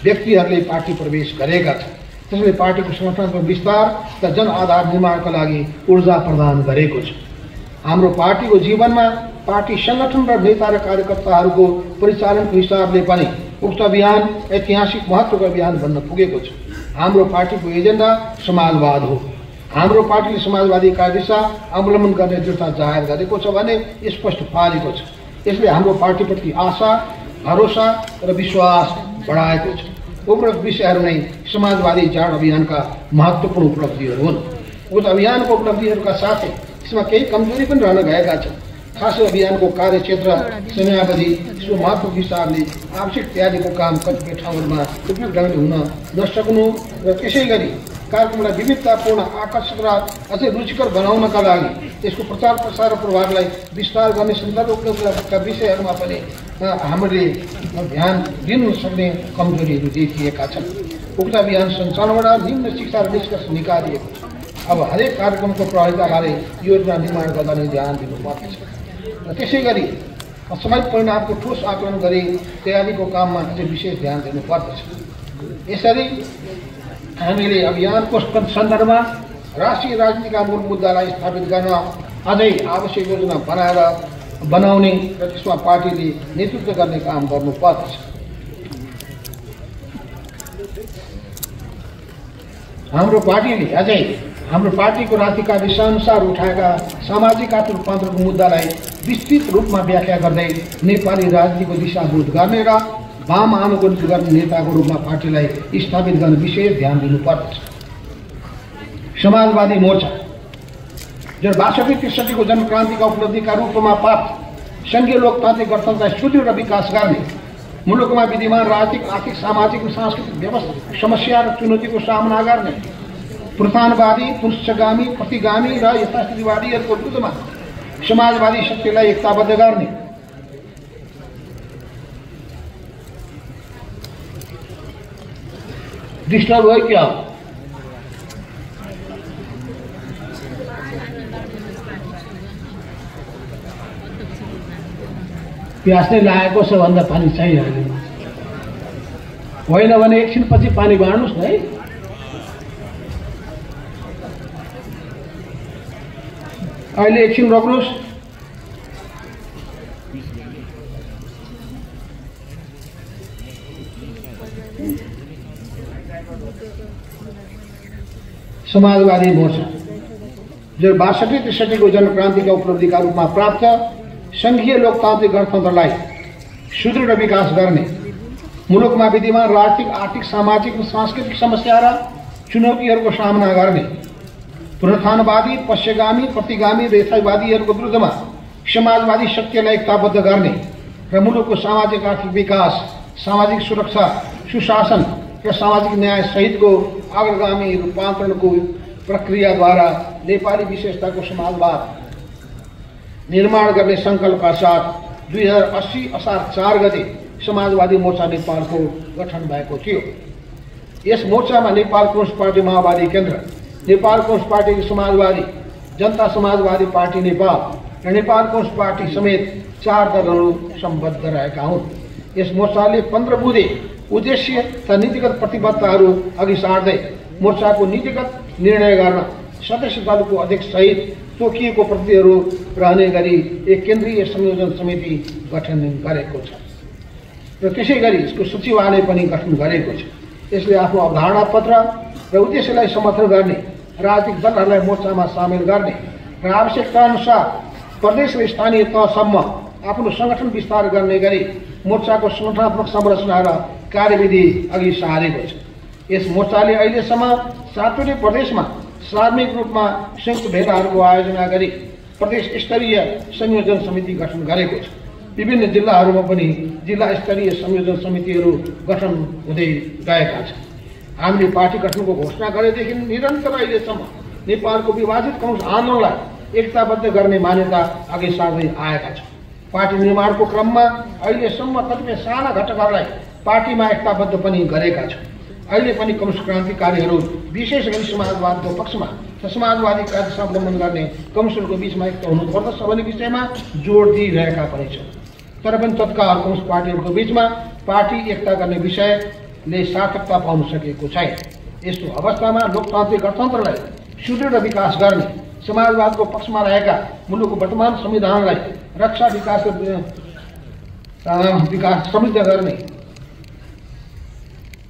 व्यक्तिहरूले पार्टी प्रवेश गरेका छन्। त्यसले पार्टीको संगठनको विस्तार र जनआधार निर्माणका लागि ऊर्जा प्रदान गरेको छ। हाम्रो पार्टीको जीवनमा पार्टी संगठन र नेता र कार्यकर्ताहरूको परिचालनको हिसाबले पनि उक्त अभियान ऐतिहासिक महत्त्वको अभियान बन्न पुगेको छ। हाम्रो पार्टीको एजेन्डा समाजवाद हो। हाम्रो पार्टीले समाजवादी कार्यदिशा अवलम्बन गर्ने दृढता जाहेर गरेको छ भने स्पष्ट पारेको छ। यसले हाम्रो पार्टीप्रति आशा, भरोसा र विश्वास बढाएको छ। उपरोक्त विषयहरू नै समाजवादी जागरण अभियानका महत्त्वपूर्ण उपलब्धिहरू हुन्। उक्त अभियानको उपलब्धिहरूका साथै यसमा केही कमजोरी पनि रहन गएका छन्। खासै अभियानको कार्यक्षेत्र, समयावधि, यसको महत्त्वको हिसाबले आवश्यक तयारीको काम कतिपय ठाउँहरूमा उपयुक्त ढङ्गले हुन नसक्नु र त्यसै गरी कार्यक्रमलाई विविधतापूर्ण, आकर्षक र अझै रुचिकर बनाउनका लागि यसको प्रचार प्रसार र प्रभावलाई विस्तार गर्ने सन्दर्भका विषयहरूमा पनि हामीले ध्यान दिनु सक्ने कमजोरीहरू देखिएका छन्। उक्त अभियान सञ्चालनबाट निम्न शिक्षा र निष्कर्ष निकालिएको छ। अब हरेक कार्यक्रमको प्रभाविताबारे योजना निर्माण गर्दा नै ध्यान दिनुपर्नेछ र त्यसै गरी समय परिणामको ठोस आकलन गरी तयारीको काममा अझै विशेष ध्यान दिनुपर्दछ। यसरी हामीले अभियानको सन्दर्भमा राष्ट्रिय राजनीतिका मूल मुद्दालाई स्थापित गर्न अझै आवश्यक योजना बनाउने र त्यसमा पार्टीले नेतृत्व गर्ने काम गर्नुपर्दछ। हाम्रो पार्टीले अझै हाम्रो पार्टीको राजनीतिका विषयानुसार उठाएका सामाजिक आर्थिक रूपान्तरणको मुद्दालाई विस्तृत रूपमा व्याख्या गर्दै नेपाली राजनीतिको दिशाभूत गर्ने र वाम आन्दोलन गर्ने नेताको रूपमा पार्टीलाई स्थापित गर्ने विशेष ध्यान दिनुपर्दछ। समाजवादी मोर्चा 62-63 को जनक्रान्तिका उपलब्धिका रूपमा प्राप्त संघीय लोकतान्त्रिक गणतन्त्रलाई सुदृढ विकास गर्ने, मुलुकमा विद्यमान राजनीतिक, आर्थिक, सामाजिक र सांस्कृतिक व्यवस्था समस्या र चुनौतीको सामना गर्ने, पुनरुत्थानवादी, पुंसगामी, प्रतिगामी र यथास्थितिवादीहरूको विरुद्धमा समाजवादी शक्तिलाई एकताबद्ध गर्ने, डिस्टर्ब हो क्या प्यास नै लागेको छ भन्दा पानी चाहिहाल्यो, होइन भने एकछिनपछि पानी बाँड्नुहोस् न है। अहिले एकछिन रोक्नुहोस्। समाजवादी मोर्चा 62-63 को जनक्रान्तिका उपलब्धिका रूपमा प्राप्त संघीय लोकतान्त्रिक गणतन्त्रलाई सुदृढ विकास गर्ने, मुलुकमा विद्यमान राजनीतिक, आर्थिक, सामाजिक र सांस्कृतिक समस्या र चुनौतीहरूको सामना गर्ने, पुनरुत्थानवादी, पश्चिगामी, प्रतिगामी र यथास्थितिवादीहरूको विरुद्धमा समाजवादी शक्तिलाई एकताबद्ध गर्ने र मुलुकको सामाजिक आर्थिक विकास, सामाजिक सुरक्षा, सुशासन र सामाजिक न्याय सहितको अग्रगामी रूपान्तरणको प्रक्रियाद्वारा नेपाली विशेषताको समाजवाद निर्माण गर्ने सङ्कल्पका साथ 2080 असार 4 गते समाजवादी मोर्चा नेपालको गठन भएको थियो। यस मोर्चामा नेपाल कम्युनिस्ट पार्टी माओवादी केन्द्र, नेपाल कम्युनिस्ट पार्टी समाजवादी, जनता समाजवादी पार्टी नेपाल र नेपाल कम्युनिस्ट पार्टी समेत 4 दलहरू सम्बद्ध रहेका हुन्। यस मोर्चाले 15 बुँदे उद्देश्य तथा नीतिगत प्रतिबद्धताहरू अघि सार्दै मोर्चाको नीतिगत निर्णय गर्न सदस्य दलको अध्यक्ष सहित तोकिएको प्रतिनिधिहरू रहने गरी एक केन्द्रीय संयोजन समिति गठन गरेको छ र त्यसै गरी यसको सचिवालय पनि गठन गरेको छ। यसले आफ्नो अवधारणा पत्र र उद्देश्यलाई समर्थन गर्ने, राजनीतिक दलहरूलाई मोर्चामा सामेल गर्ने र आवश्यकता अनुसार प्रदेश र स्थानीय तहसम्म आफ्नो संगठन विस्तार गर्ने गरी मोर्चाको संगठनात्मक संरचना र कार्यविधि अघि सारेको छ। यस मोर्चाले अहिलेसम्म 7वटै प्रदेशमा सार्वजनिक रूपमा संयुक्त भेलाहरूको आयोजना गरी प्रदेश स्तरीय संयोजन समिति गठन गरेको छ। विभिन्न जिल्लाहरूमा पनि जिल्ला स्तरीय संयोजन समितिहरू गठन हुँदै गएका छन्। हामीले पार्टी गठनको घोषणा गरेदेखि निरन्तर अहिलेसम्म नेपालको विभाजित कम्युनिस्ट आन्दोलनलाई एकताबद्ध गर्ने मान्यता अघि सार्दै आएका छौँ। पार्टी निर्माणको क्रममा अहिलेसम्म कतिपय साना घटकहरूलाई पार्टीमा एकताबद्ध पनि गरेका छौँ। अहिले पनि कम्युनिस्ट क्रान्तिकारीहरू विशेष गरी समाजवादको पक्षमा समाजवादी कार्यसँग अवलम्बन गर्ने कम्युनिस्टहरूको बीचमा एकता हुनुपर्दछ भन्ने विषयमा जोड दिइरहेका पनि छन्। तर पनि तत्काल कम्युनिस्ट पार्टीहरूको बीचमा पार्टी एकता गर्ने विषयले सार्थकता पाउन सकेको छैन। यस्तो अवस्थामा लोकतान्त्रिक गणतन्त्रलाई सुदृढ विकास गर्ने, समाजवादको पक्षमा रहेका मुलुकको वर्तमान संविधानलाई रक्षा विकास समृद्ध गर्ने,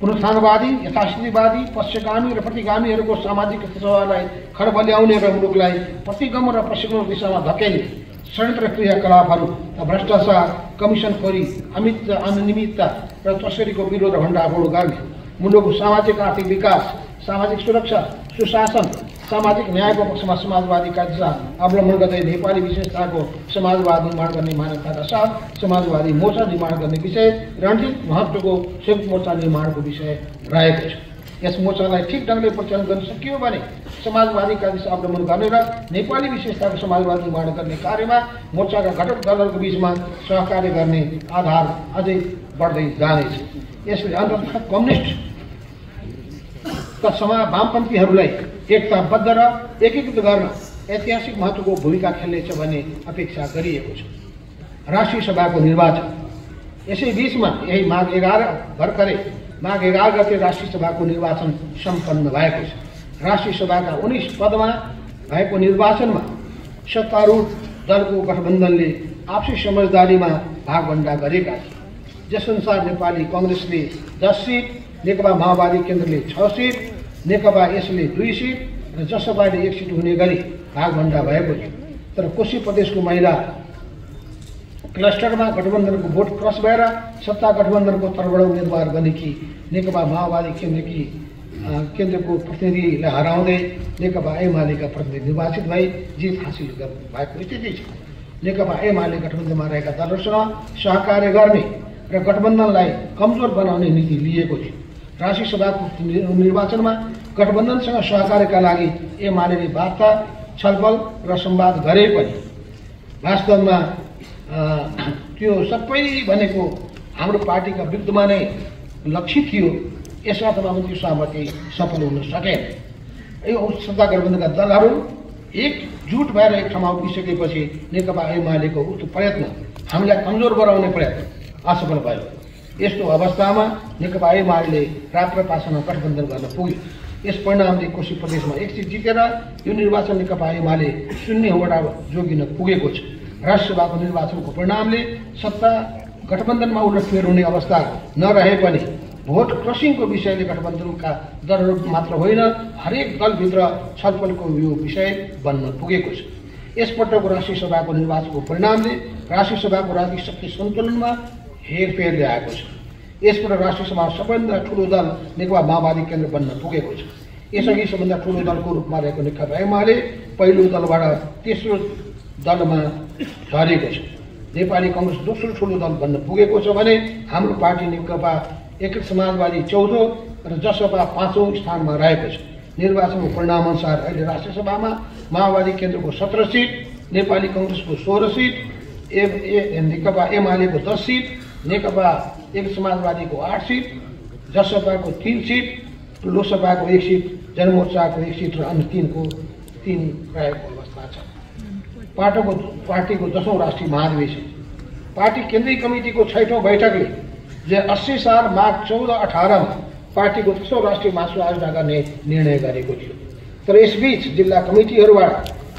पुनरुत्थानवादी, यथास्थितिवादी, पश्चगामी र प्रतिगामीहरूको सामाजिक सवाललाई खडबल्याउने र मुलुकलाई प्रतिगमन र प्रशिक्षणको दिशामा धकेल्ने षड्यन्त्र क्रियाकलापहरू, भ्रष्टाचार, कमिसनखोरी, अनियमितता र तस्करीको विरोध र भण्डाफोड गर्ने, मुलुकको सामाजिक आर्थिक विकास, सामाजिक सुरक्षा, सुशासन, सामाजिक न्यायको पक्षमा समाजवादी कार्यदिशा अवलम्बन गर्दै नेपाली विशेषताको समाजवाद निर्माण गर्ने मान्यताका साथ समाजवादी मोर्चा निर्माण गर्ने विषय रणनीतिक महत्त्वको संयुक्त मोर्चा निर्माणको विषय रहेको छ। यस मोर्चालाई ठिक ढङ्गले परिचालन गर्न सकियो भने समाजवादी कार्यदिशा अवलम्बन गर्ने र नेपाली विशेषताको समाजवाद निर्माण गर्ने कार्यमा मोर्चाका घटक दलहरूको बीचमा सहकार्य गर्ने आधार अझै बढ्दै जानेछ। यसले अन्ततः कम्युनिस्ट वामपन्थीहरूलाई एकताबद्ध र एकीकृत गर्न ऐतिहासिक महत्त्वको भूमिका खेल्नेछ भन्ने अपेक्षा गरिएको छ। राष्ट्रिय सभाको निर्वाचन यसै बीचमा यही माघ 11 गते राष्ट्रिय सभाको निर्वाचन सम्पन्न भएको छ। राष्ट्रिय सभाका 19 पदमा भएको निर्वाचनमा सत्तारूढ दलको गठबन्धनले आपसी समझदारीमा भागभण्डा गरेका थिए, जसअनुसार नेपाली कांग्रेसले 10 सिट, नेकपा माओवादी केन्द्रले 6 सिट, नेकपा यसले 2 सिट र जसपाले 1 सिट हुने गरी भागभण्डा भएको थियो। तर कोशी प्रदेशको महिला क्लस्टरमा गठबन्धनको भोट क्रस भएर सत्ता गठबन्धनको तर्फबाट उम्मेदवार बनेकी नेकपा माओवादी केन्द्रको प्रतिनिधिलाई हराउँदै नेकपा एमालेका प्रतिनिधि निर्वाचित भई जित हासिल भएको स्थिति छ। नेकपा एमाले गठबन्धनमा रहेका दलहरूसँग सहकार्य गर्ने र गठबन्धनलाई कमजोर बनाउने नीति लिएको थियो। राष्ट्रिय सभाको निर्वाचनमा गठबन्धनसँग सहकार्यका लागि एमाले वार्ता, छलफल र संवाद गरे पनि वास्तवमा त्यो सबै भनेको हाम्रो पार्टीका विरुद्धमा नै लक्षित थियो। यस अर्थमा पनि त्यो सहमति सफल हुन सकेन। यो सत्ता गठबन्धनका दलहरू एकजुट भएर एक ठाउँमा उभिसकेपछि नेकपा एमालेको उक्त प्रयत्न, हामीलाई कमजोर बनाउने प्रयत्न असफल भयो। यस्तो अवस्थामा नेकपा एमाले राप्रपासँग गठबन्धन गर्न पुग्यो। यस परिणामले कोशी प्रदेशमा 1 सिट जितेर यो निर्वाचन नेकपा एमाले 0 वटा जोगिन पुगेको छ। राष्ट्रसभाको निर्वाचनको परिणामले सत्ता गठबन्धनमा उलटफेर हुने अवस्था नरहे पनि भोट क्रसिङको विषयले गठबन्धनका दलहरू मात्र होइन, हरेक दलभित्र छलफलको यो विषय बन्न पुगेको छ। यसपटकको राष्ट्रिय सभाको निर्वाचनको परिणामले राष्ट्रिय सभाको राजनीतिक शक्ति सन्तुलनमा हेरफेर ल्याएको छ। यसबाट राष्ट्रिय सभामा सबैभन्दा ठुलो दल नेकपा माओवादी केन्द्र बन्न पुगेको छ। यसअघि सबभन्दा ठुलो दलको रूपमा रहेको नेकपा एमाले पहिलो दलबाट तेस्रो दलमा झरेको छ। नेपाली कांग्रेस दोस्रो ठुलो दल बन्न पुगेको छ भने हाम्रो पार्टी नेकपा एकीकृत समाजवादी 4औं र जसपा 5औं स्थानमा रहेको छ। निर्वाचनको परिणामअनुसार अहिले राष्ट्रिय सभामा माओवादी केन्द्रको 17 सिट, नेपाली कांग्रेसको 16 सिट, नेकपा एमालेको 10 सिट, नेकपा एकीकृत समाजवादीको 8 सिट, जसपाको 3 सिट, लोकसभाको 1 सिट, जनमोर्चाको 1 सिट र अन्य 3 रहेको अवस्था छ। पार्टीको 10औं राष्ट्रिय महाधिवेशन पार्टी केन्द्रीय कमिटीको 6औं बैठकले 2080 साल माघ 14-18 मा पार्टीको 10औं राष्ट्रिय महासभा आयोजना गर्ने निर्णय गरेको थियो। तर यसबीच जिल्ला कमिटीहरूबाट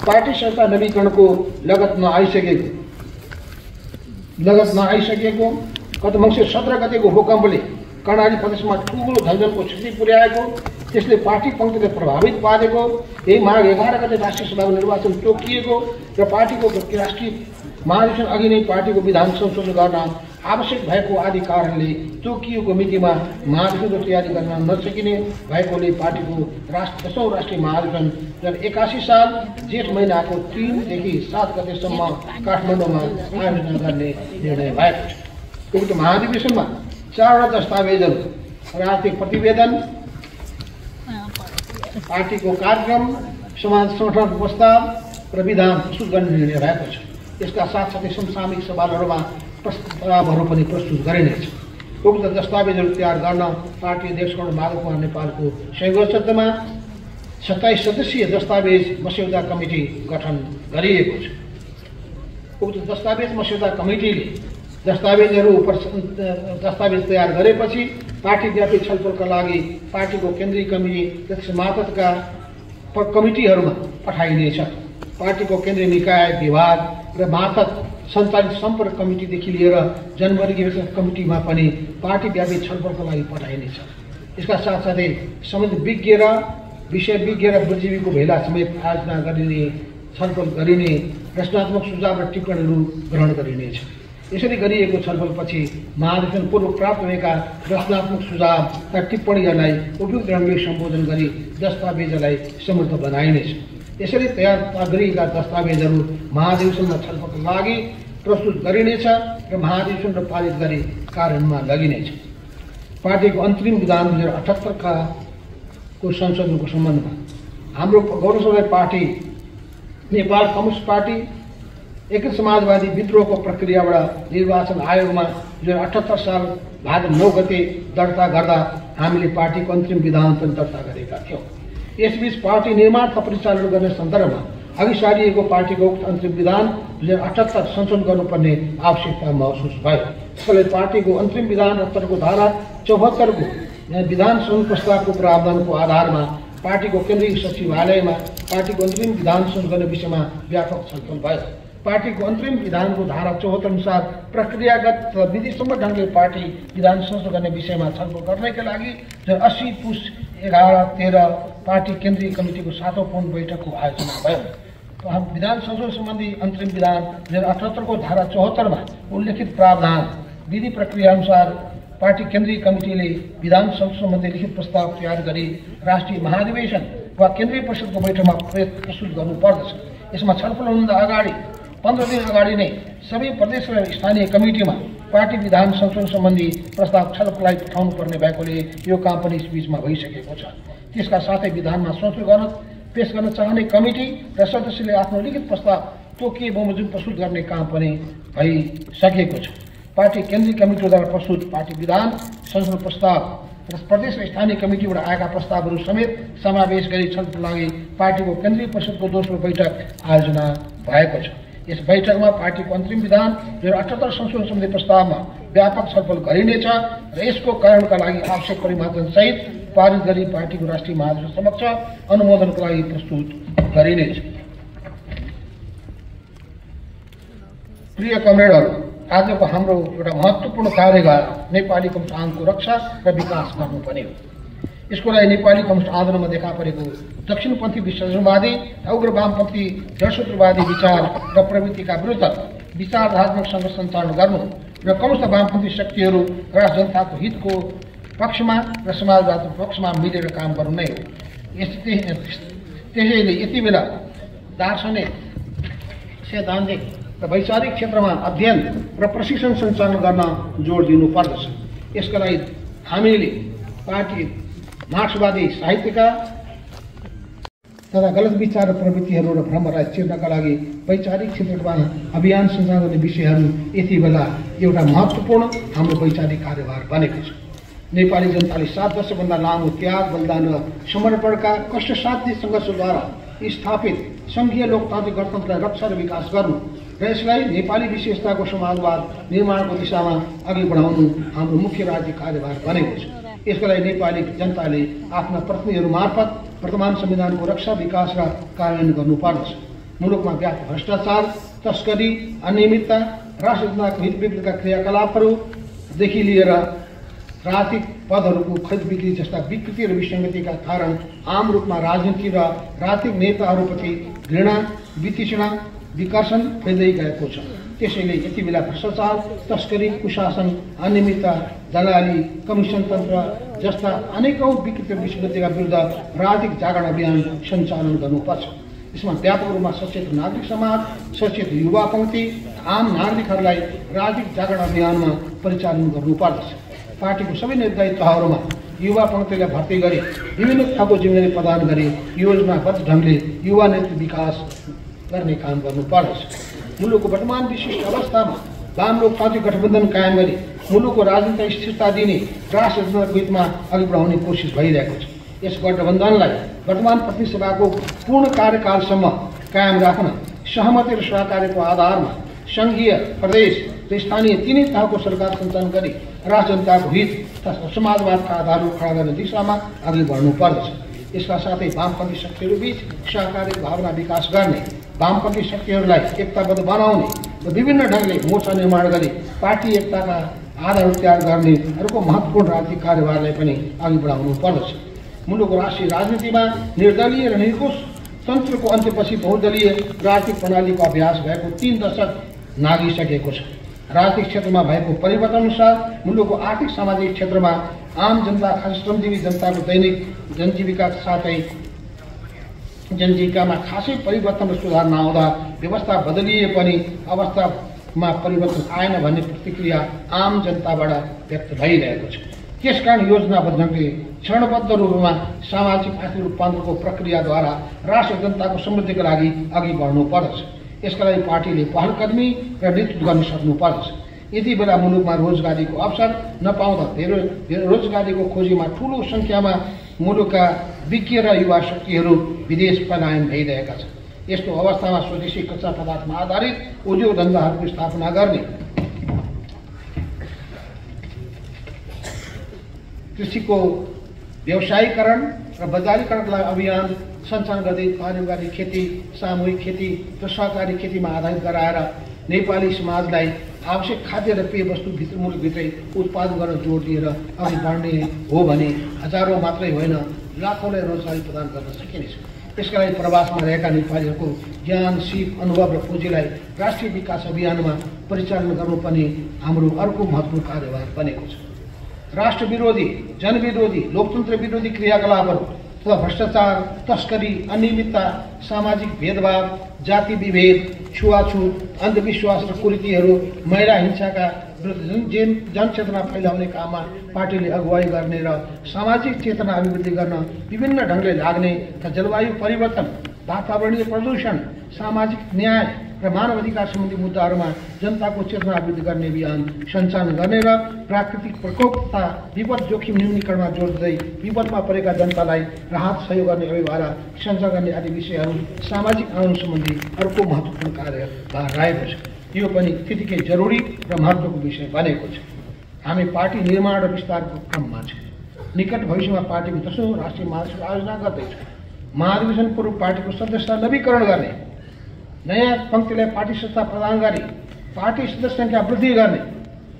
पार्टी संस्था नवीकरणको लगत नआइसकेको गत मङ्सिर 17 गतेको भूकम्पले कर्णाली प्रदेशमा ठुलो धनजनको क्षति पुर्याएको त्यसले पार्टी पङ्क्तिलाई प्रभावित पारेको, यही माघ 11 गते राष्ट्रिय सभाको निर्वाचन तोकिएको र पार्टीको राष्ट्रिय महाधिवेशन अघि नै पार्टीको विधान संशोधन गर्न आवश्यक भएको आदि कारणले तोकिएको मितिमा महाधिवेशनको तयारी गर्न नसकिने भएकोले पार्टीको 10औं राष्ट्रिय महाधिवेशन 2081 साल जेठ महिनाको 3 देखि 7 गतेसम्म काठमाडौँमा आयोजना गर्ने निर्णय भएको छ। उक्त महाधिवेशनमा 4 दस्तावेजहरू, राजनीतिक प्रतिवेदन, पार्टीको कार्यक्रम, समाज संगठन प्रस्ताव र विधान प्रस्तुत गर्ने निर्णय भएको छ। यसका साथसाथै समसामयिक सवालहरूमा प्रस्तावहरू पनि प्रस्तुत गरिनेछ। उक्त दस्तावेजहरू तयार गर्न पार्टी अध्यक्ष माधव कुमार नेपालको सहयोग अध्यक्षतामा 27 सदस्यीय दस्तावेज मस्यौदा कमिटी गठन गरिएको छ। उक्त दस्तावेज मस्यौदा कमिटीले दस्तावेज तयार गरेपछि पार्टीव्यापी छलफलका लागि पार्टीको केन्द्रीय कमिटी तथा मातहतका कमिटीहरूमा पठाइनेछ। पार्टीको केन्द्रीय निकाय, विभाग र मातहत सञ्चालित सम्पर्क कमिटीदेखि लिएर जनवर्गीय कमिटीमा पनि पार्टीव्यापी छलफलका लागि पठाइनेछ। यसका साथसाथै सम्बन्धित विज्ञ र विषयविज्ञ र बुद्धिजीवीको भेला समेत आयोजना गरिने, छलफल गरिने, रचनात्मक सुझाव र टिप्पणीहरू ग्रहण गरिनेछ। यसरी गरिएको छलफलपछि महाधिवेशन पूर्व प्राप्त भएका रचनात्मक सुझाव र टिप्पणीहरूलाई उपयुक्त ढङ्गले सम्बोधन गरी दस्तावेजलाई समृद्ध बनाइनेछ। यसरी तयार गरिएका दस्तावेजहरू महाधिवेशनमा छलफलका लागि प्रस्तुत गरिनेछ र महाधिवेशन पारित गरी कार्यान्वयनमा लगिनेछ। पार्टीको अन्तरिम विधान 2078 को संशोधनको सम्बन्धमा हाम्रो गौरवशाली पार्टी नेपाल कम्युनिस्ट पार्टी एकीकृत समाजवादी विद्रोहको प्रक्रियाबाट निर्वाचन आयोगमा 2078 साल भाद्र 9 गते दर्ता गर्दा हामीले पार्टीको अन्तरिम विधान पनि दर्ता गरेका थियौँ। यसबीच पार्टी निर्माण तथा परिचालन गर्ने सन्दर्भमा अघि सारिएको पार्टीको उक्त अन्तरिम विधान 2078 संशोधन गर्नुपर्ने आवश्यकता महसुस भयो। त्यसैले पार्टीको अन्तरिम विधान 78 को धारा 74 को विधान संशोधन प्रस्तावको प्रावधानको आधारमा पार्टीको केन्द्रीय सचिवालयमा पार्टीको अन्तरिम विधान संशोधन गर्ने विषयमा व्यापक छलफल भयो। पार्टीको अन्तरिम विधानको धारा 74 अनुसार प्रक्रियागत र विधिसम्म ढङ्गले पार्टी विधान संशोधन गर्ने विषयमा छलफल गर्नका लागि 80 पुस 11-13 पार्टी केन्द्रीय कमिटीको 7औं पूर्ण बैठकको आयोजना भयो। विधान संशोधन सम्बन्धी अन्तरिम विधान 2078 को धारा 74 मा उल्लेखित प्रावधान विधि प्रक्रिया अनुसार पार्टी केन्द्रीय कमिटीले विधान संशोधन सम्बन्धी लिखित प्रस्ताव तयार गरी राष्ट्रिय महाधिवेशन वा केन्द्रीय परिषदको बैठकमा प्रस्तुत गर्नुपर्दछ। यसमा छलफल हुनुभन्दा अगाडि 15 दिन अगाडि नै सबै प्रदेश र स्थानीय कमिटीमा पार्टी विधान संशोधन सम्बन्धी प्रस्ताव छलफललाई पठाउनु पर्ने भएकोले यो काम पनि यसबीचमा भइसकेको छ। त्यसका साथै विधानमा संशोधन गर्न पेश गर्न चाहने कमिटी र सदस्यले आफ्नो लिखित प्रस्ताव तोकिए बमोजिम प्रस्तुत गर्ने काम पनि भइसकेको छ। पार्टी केन्द्रीय कमिटीद्वारा प्रस्तुत पार्टी विधान संशोधन प्रस्ताव र प्रदेश र स्थानीय कमिटीबाट आएका प्रस्तावहरू समेत समावेश गरी छलफलको लागि पार्टीको केन्द्रीय परिषदको दोस्रो बैठक आयोजना भएको छ। यस बैठकमा पार्टीको अन्तरिम विधान 2078 संशोधन सम्बन्धी प्रस्तावमा व्यापक छलफल गरिनेछ र यसको कारणका लागि आवश्यक परिमार्जन सहित पारित गरी पार्टीको राष्ट्रिय महाधिवेशन समक्ष अनुमोदनको लागि प्रस्तुत गरिनेछ। प्रिय कमरेडहरू, आजको हाम्रो एउटा महत्त्वपूर्ण कार्यभार नेपाली कम्युनिस्ट आन्दोलनको रक्षा र विकास गर्नुपर्ने हो। यसको लागि नेपाली कम्युनिस्ट आन्दोलनमा देखा परेको दक्षिणपन्थी विसर्जनवादी उग्र वामपन्थी जडसूत्रवादी विचार र प्रवृत्तिका विरुद्ध विचारधात्मक सङ्घर्ष सञ्चालन गर्नु र कम्युनिस्ट वामपन्थी शक्तिहरू राष्ट्र जनताको हितको पक्षमा र समाजवादको पक्षमा मिलेर काम गर्नु नै हो। त्यसैले यति बेला दार्शनिक, सैद्धान्तिक र वैचारिक क्षेत्रमा अध्ययन र प्रशिक्षण सञ्चालन गर्न जोड दिनुपर्दछ। यसका लागि हामीले पार्टी मार्क्सवादी साहित्यका तथा गलत विचार र प्रवृत्तिहरू र भ्रमहरूलाई चिर्नका लागि वैचारिक क्षेत्रमा अभियान सञ्चालन गर्ने विषयहरू यति बेला एउटा महत्त्वपूर्ण हाम्रो वैचारिक कार्यभार बनेको छ। नेपाली जनताले 7 दशकभन्दा लामो त्याग, बलिदान र समर्पणका कष्टसाध्य सङ्घर्षद्वारा स्थापित सङ्घीय लोकतान्त्रिक गणतन्त्रलाई रक्षा र विकास गर्नु र यसलाई नेपाली विशेषताको समाजवाद निर्माणको दिशामा अघि बढाउनु हाम्रो मुख्य राज्य कार्यभार बनेको छ। यसका लागि नेपाली जनताले आफ्ना प्रतिनिधिहरू मार्फत वर्तमान संविधानको रक्षा, विकास र कार्यान्वयन गर्नुपर्दछ। मुलुकमा व्यापक भ्रष्टाचार, तस्करी, अनियमितता, राष्ट्र जनताको हित विपरीतका क्रियाकलापहरूदेखि लिएर राजनीतिक पदहरूको खरिद बिक्री जस्ता विकृति र विसङ्गतिका कारण आम रूपमा राजनीति र राजनीतिक नेताहरूप्रति घृणा, वितृष्णा, विकर्षण फैदै गएको छ। त्यसैले यति बेला भ्रष्टाचार, तस्करी, कुशासन, अनियमितता, दलाली, कमिसन तन्त्र जस्ता अनेकौं विकृति र विसङ्गतिका विरुद्ध राजनीतिक जागरण अभियान सञ्चालन गर्नुपर्छ। यसमा व्यापक रूपमा सचेत नागरिक समाज, सचेत युवा पङ्क्ति, आम नागरिकहरूलाई राजनीतिक जागरण अभियानमा परिचालन गर्नुपर्दछ। पार्टीको सबै निर्धारित तहहरूमा युवा पङ्क्तिलाई भर्ती गरी विभिन्न खालको जिम्मेवारी प्रदान गरी योजनाबद्ध ढङ्गले युवा नेतृत्व विकास गर्ने काम गर्नुपर्दछ। मुलुकको वर्तमान विशिष्ट अवस्थामा वाम लोकतान्त्रिक गठबन्धन कायम गरी मुलुकको राजनीतिक स्थिरता दिने राष्ट्र हितमा अघि बढाउने कोसिस भइरहेको छ। यस गठबन्धनलाई वर्तमान प्रतिनिधि सभाको पूर्ण कार्यकालसम्म कायम राख्न सहमति र सहकार्यको आधारमा संघीय, प्रदेश र स्थानीय तीनै तहको सरकार सञ्चालन गरी राष्ट्र जनताको हित तथा समाजवादका आधारहरू खडा गर्ने दिशामा अघि बढ्नुपर्दछ। यसका साथै वामपन्थी शक्तिहरूबीच सहकार्य भावना विकास गर्ने, वामपन्थी शक्तिहरूलाई एकताबद्ध बनाउने र विभिन्न ढङ्गले मोर्चा निर्माण गरी पार्टी एकताका आधारहरू तयार गर्ने अर्को महत्त्वपूर्ण राजनीतिक कार्यभारलाई पनि अघि बढाउनु पर्दछ। मुलुकको राष्ट्रिय राजनीतिमा निर्दलीय र निरङ्कुश तन्त्रको अन्त्यपछि बहुदलीय राजनीतिक प्रणालीको अभ्यास भएको 3 दशक नागिसकेको छ। राजनीतिक क्षेत्रमा भएको परिवर्तन अनुसार मुलुकको आर्थिक सामाजिक क्षेत्रमा आम जनता, खास श्रमजीवी जनताको दैनिक जनजीविकामा खासै परिवर्तन र सुधार नआउँदा व्यवस्था बदलिए पनि अवस्थामा परिवर्तन आएन भन्ने प्रतिक्रिया आम जनताबाट व्यक्त भइरहेको छ। त्यसकारण योजनाबद्ध ढङ्गले क्षणबद्ध रूपमा सामाजिक आर्थिक रूपान्तरको प्रक्रियाद्वारा राष्ट्र जनताको समृद्धिका लागि अघि बढ्नु पर्दछ। यसका लागि पार्टीले पहलकदमी र नेतृत्व गर्न सक्नु पर्दछ। यति बेला मुलुकमा रोजगारीको अवसर नपाउँदा रोजगारीको खोजीमा ठूलो सङ्ख्यामा मुलुकका विज्ञ र युवा शक्तिहरू विदेश पलायन भइरहेका छन्। यस्तो अवस्थामा स्वदेशी कच्चा पदार्थमा आधारित उद्योग धन्दाहरूको स्थापना गर्ने, कृषिको व्यवसायीकरण र बजारीकरणलाई अभियान सञ्चालन गर्दै पारम्परिक खेती, सामूहिक खेती र सहकारी खेतीमा आधारित गराएर नेपाली समाजलाई आवश्यक खाद्य र पेय वस्तु मुलुकभित्रै उत्पादन गर्न जोड दिएर अघि बढ्ने हो भने हजारौं मात्रै होइन लाखौंलाई रोजगारी प्रदान गर्न सकिनेछ। यसका लागि प्रवासमा रहेका नेपालीहरूको ज्ञान, सिप, अनुभव र पुँजीलाई राष्ट्रिय विकास अभियानमा परिचालन गर्नुपर्ने हाम्रो अर्को महत्त्वपूर्ण कार्यभार बनेको छ। राष्ट्र विरोधी, जनविरोधी, लोकतन्त्र विरोधी क्रियाकलापहरू तथा भ्रष्टाचार, तस्करी, अनियमितता, सामाजिक भेदभाव, जाति विभेद, छुवाछुत, अन्धविश्वास र कुरीतिहरू, महिला हिंसाका विरुद्ध जनचेतना फैलाउने काममा पार्टीले अगुवाई गर्ने र सामाजिक चेतना अभिवृद्धि गर्न विभिन्न ढङ्गले लाग्ने तथा जलवायु परिवर्तन, वातावरणीय प्रदूषण, सामाजिक न्याय र मानव अधिकार सम्बन्धी मुद्दाहरूमा जनताको चेतना अभिवृद्धि गर्ने अभियान सञ्चालन गर्ने र प्राकृतिक प्रकोप तथा विपद जोखिम न्यूनीकरणमा जोड दिँदै विपदमा परेका जनतालाई राहत सहयोग गर्ने अभिभावना सञ्चालन गर्ने आदि विषयहरू सामाजिक आन्दोलन सम्बन्धी अर्को महत्त्वपूर्ण कार्यभार रहेको छ। यो पनि त्यतिकै जरुरी र महत्त्वको विषय बनेको छ। हामी पार्टी निर्माण र विस्तारको क्रममा छौँ। निकट भविष्यमा पार्टीको 10औं राष्ट्रिय महाधिवेशन आयोजना गर्दैछौँ। महाधिवेशन पूर्व पार्टीको सदस्यता नवीकरण गर्ने, नयाँ पङ्क्तिलाई पार्टी सत्ता प्रदान गरी पार्टी सदस्य सङ्ख्या वृद्धि गर्ने,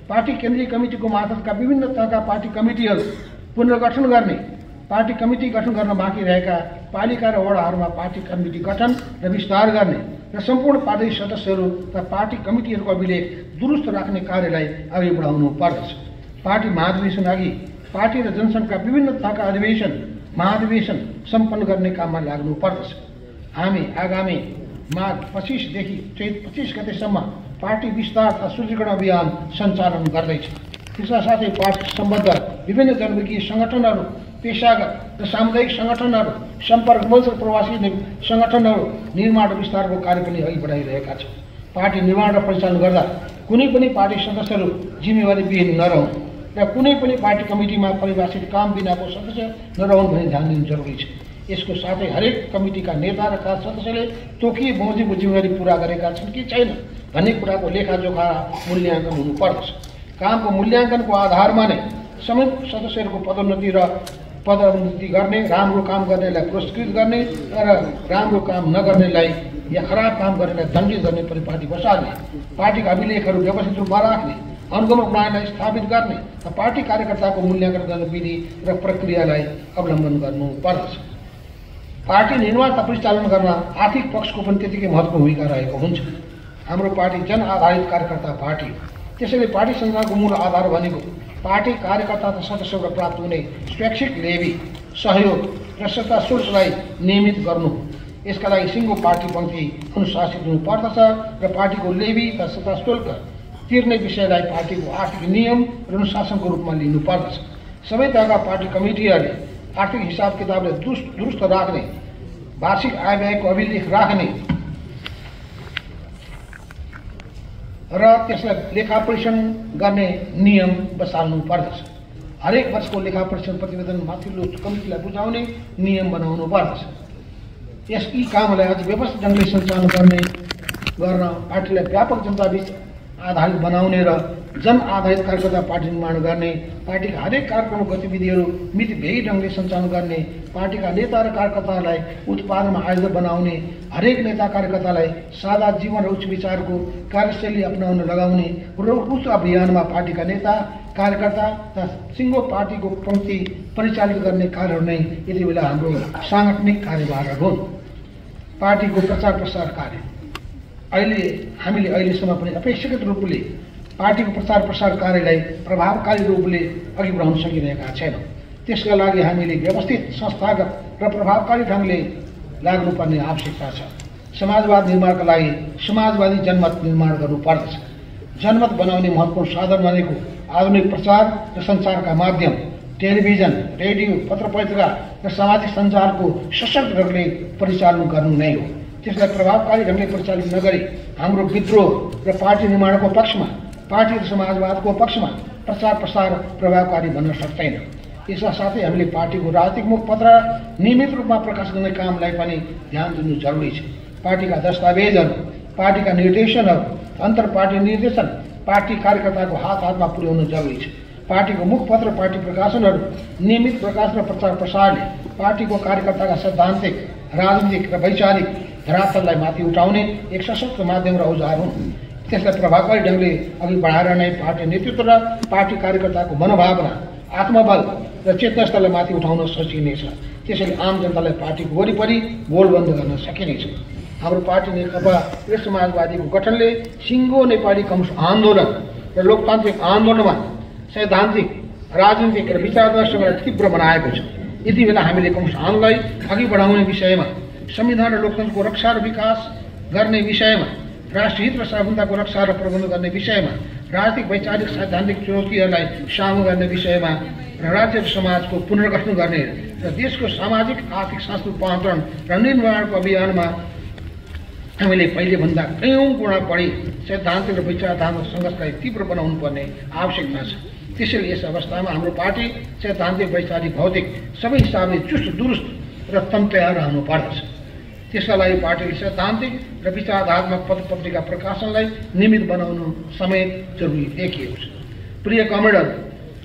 पार्टी केन्द्रीय कमिटीको मार्फतका विभिन्न तहका पार्टी कमिटीहरू पुनर्गठन गर्ने, पार्टी कमिटी गठन गर्न बाँकी रहेका पालिका र वडाहरूमा पार्टी कमिटी गठन र विस्तार गर्ने र सम्पूर्ण पार्टी सदस्यहरू तथा पार्टी कमिटीहरूको अभिलेख दुरुस्त राख्ने कार्यलाई अघि बढाउनु पर्दछ। पार्टी महाधिवेशन अघि पार्टी र जनसङ्घका विभिन्न तहका महाधिवेशन सम्पन्न गर्ने काममा लाग्नु पर्दछ। हामी आगामी माघ 25 देखि चैत 25 गतेसम्म पार्टी विस्तार तथा सुदृढीकरण अभियान सञ्चालन गर्दैछौँ। त्यसका साथै पार्टी सम्बद्ध विभिन्न जनमुखी सङ्गठनहरू, पेशागत र सामुदायिक सङ्गठनहरू, सम्पर्क मञ्च र प्रवासी सङ्गठनहरू निर्माण र विस्तारको कार्य पनि अघि बढाइरहेका छौँ। पार्टी निर्माण र परिचालन गर्दा कुनै पनि पार्टी सदस्यहरू जिम्मेवारी विहीन नरहुन् र कुनै पनि पार्टी कमिटीमा परिभाषित काम बिनाको सदस्य नरहुन् भन्ने ध्यान दिनु जरुरी छ। यसको साथै हरेक कमिटीका नेता र खास सदस्यले तोकिए बमोजिमको जिम्मेवारी पूरा गरेका छन् कि छैन भन्ने कुराको लेखाजोखा मूल्याङ्कन हुनुपर्दछ। कामको मूल्याङ्कनको आधारमा नै संयुक्त सदस्यहरूको पदोन्नति गर्ने, राम्रो काम गर्नेलाई पुरस्कृत गर्ने र राम्रो काम नगर्नेलाई या खराब काम गर्नेलाई दण्डित गर्ने परिपाटी बसाल्ने, पार्टीका अभिलेखहरू व्यवस्थित रूपमा राख्ने, अनुगमन प्रणालीलाई स्थापित गर्ने र पार्टी कार्यकर्ताको मूल्याङ्कन गर्ने विधि र प्रक्रियालाई अवलम्बन गर्नुपर्दछ। पार्टी निर्माण तथा परिचालन गर्न आर्थिक पक्षको पनि त्यतिकै महत्त्वपूर्ण भूमिका रहेको हुन्छ। हाम्रो पार्टी जन आधारित कार्यकर्ता पार्टी हो। त्यसैले पार्टी सञ्चालनको मूल आधार भनेको पार्टी कार्यकर्ता तथा सदस्यबाट प्राप्त हुने स्वैच्छिक लेबी, सहयोग र संस्था शुल्कलाई नियमित गर्नु। यसका लागि सिङ्गो पार्टी पङ्क्ति अनुशासित हुनुपर्दछ र पार्टीको लेबी तथा संस्था शुल्क तिर्ने विषयलाई पार्टीको आर्थिक नियम र अनुशासनको रूपमा लिनुपर्दछ। सबै तहका पार्टी कमिटीहरूले आर्थिक हिसाब किताबले दुरुस्त राख्ने, वार्षिक आय व्ययको अभिलेख राख्ने र त्यसलाई लेखा परीक्षण गर्ने नियम बसाल्नु पर्दछ। हरेक वर्षको लेखा परीक्षण प्रतिवेदन माथिल्लो कमिटीलाई बुझाउने नियम बनाउनु पर्दछ। यी कामलाई अझ व्यवस्थित ढङ्गले सञ्चालन गर्न पार्टीलाई व्यापक जनताबीच आधारित बनाउने र जन आधारित कार्यकर्ता पार्टी निर्माण गर्ने, पार्टीका हरेक कार्यक्रम गतिविधिहरू मितव्ययी ढङ्गले सञ्चालन गर्ने, पार्टीका नेता र कार्यकर्तालाई उत्पादनमा आयोजक बनाउने, हरेक नेता कार्यकर्तालाई सादा जीवन र उच्च विचारको कार्यशैली अपनाउन लगाउने र उच्च अभियानमा पार्टीका नेता कार्यकर्ता तथा सिङ्गो पार्टीको पङ्क्ति परिचालित गर्ने कार्यहरू नै यति बेला हाम्रो साङ्गठनिक कार्यभारहरू हुन्। पार्टीको प्रचार प्रसार कार्य हामीले अहिलेसम्म पनि अपेक्षाकृत रूपले पार्टीको प्रचार प्रसार कार्यलाई प्रभावकारी रूपले अघि बढाउन सकिरहेका छैनौँ। त्यसका लागि हामीले व्यवस्थित, संस्थागत र प्रभावकारी ढङ्गले लाग्नुपर्ने आवश्यकता छ। समाजवाद निर्माणका लागि समाजवादी जनमत निर्माण गर्नुपर्दछ। जनमत बनाउने महत्त्वपूर्ण साधन भनेको आधुनिक प्रचार र सञ्चारका माध्यम, टेलिभिजन, रेडियो, पत्र पत्रिका र सामाजिक सञ्जालको सशक्त ढङ्गले परिचालन गर्नु नै हो। त्यसलाई प्रभावकारी ढङ्गले परिचालित नगरी हाम्रो विद्रोह र पार्टी निर्माणको पक्षमा, पार्टी र समाजवादको पक्षमा प्रचार प्रसार प्रभावकारी बन्न सक्दैन। यसका साथै हामीले पार्टीको राजनीतिक मुखपत्र नियमित रूपमा प्रकाश गर्ने कामलाई पनि ध्यान दिनु जरुरी छ। पार्टीका दस्तावेजहरू, पार्टीका निर्देशनहरू, अन्तर पार्टी निर्देशन पार्टी कार्यकर्ताको हातमा पुर्याउनु जरुरी छ। पार्टीको मुखपत्र, पार्टी प्रकाशनहरू नियमित प्रकाश र प्रचार प्रसारले पार्टीको कार्यकर्ताका सैद्धान्तिक, राजनीतिक र वैचारिक धरातललाई माथि उठाउने एक सशक्त माध्यम र औजार हुन्। त्यसलाई प्रभावकारी ढङ्गले अघि बढाएर नै पार्टी नेतृत्व र पार्टी कार्यकर्ताको मनोभावना, आत्मबल र चेतनास्तरलाई माथि उठाउन सकिनेछ। त्यसैले आम जनतालाई पार्टीको वरिपरि गोलबन्द गर्न सकिनेछ। हाम्रो पार्टी नेकपा र समाजवादीको गठनले सिङ्गो नेपाली कम्युनिस्ट आन्दोलन र लोकतान्त्रिक आन्दोलनमा सैद्धान्तिक, राजनीतिक र विचारदर्शकलाई तीव्र बनाएको छ। यति बेला हामीले कम्युनिस्ट आन्दोलनलाई अघि बढाउने विषयमा, संविधान र लोकतन्त्रको रक्षा र विकास गर्ने विषयमा, राष्ट्रहित र सार्वभौमताको रक्षा र प्रबन्धन गर्ने विषयमा, राजनीतिक, वैचारिक, सैद्धान्तिक चुनौतीहरूलाई सामना गर्ने विषयमा र राज्य र समाजको पुनर्गठन गर्ने र देशको सामाजिक, आर्थिक, सांस्कृतिक रूपान्तरण र निर्माणको अभियानमा हामीले पहिलेभन्दा कयौँ गुणा बढी सैद्धान्तिक र विचारधात्मक सङ्घर्षलाई तीव्र बनाउनु पर्ने आवश्यकता छ। त्यसैले यस अवस्थामा हाम्रो पार्टी सैद्धान्तिक, वैचारिक, भौतिक सबै हिसाबले चुस्त, दुरुस्त र तन्तया रहनु पर्दछ। त्यसका लागि पार्टीले सैद्धान्तिक र विचारधात्मक पत्र पत्रिका प्रकाशनलाई नियमित बनाउनु समेत जरुरी देखिएको छ। प्रिय कमरेडहरू,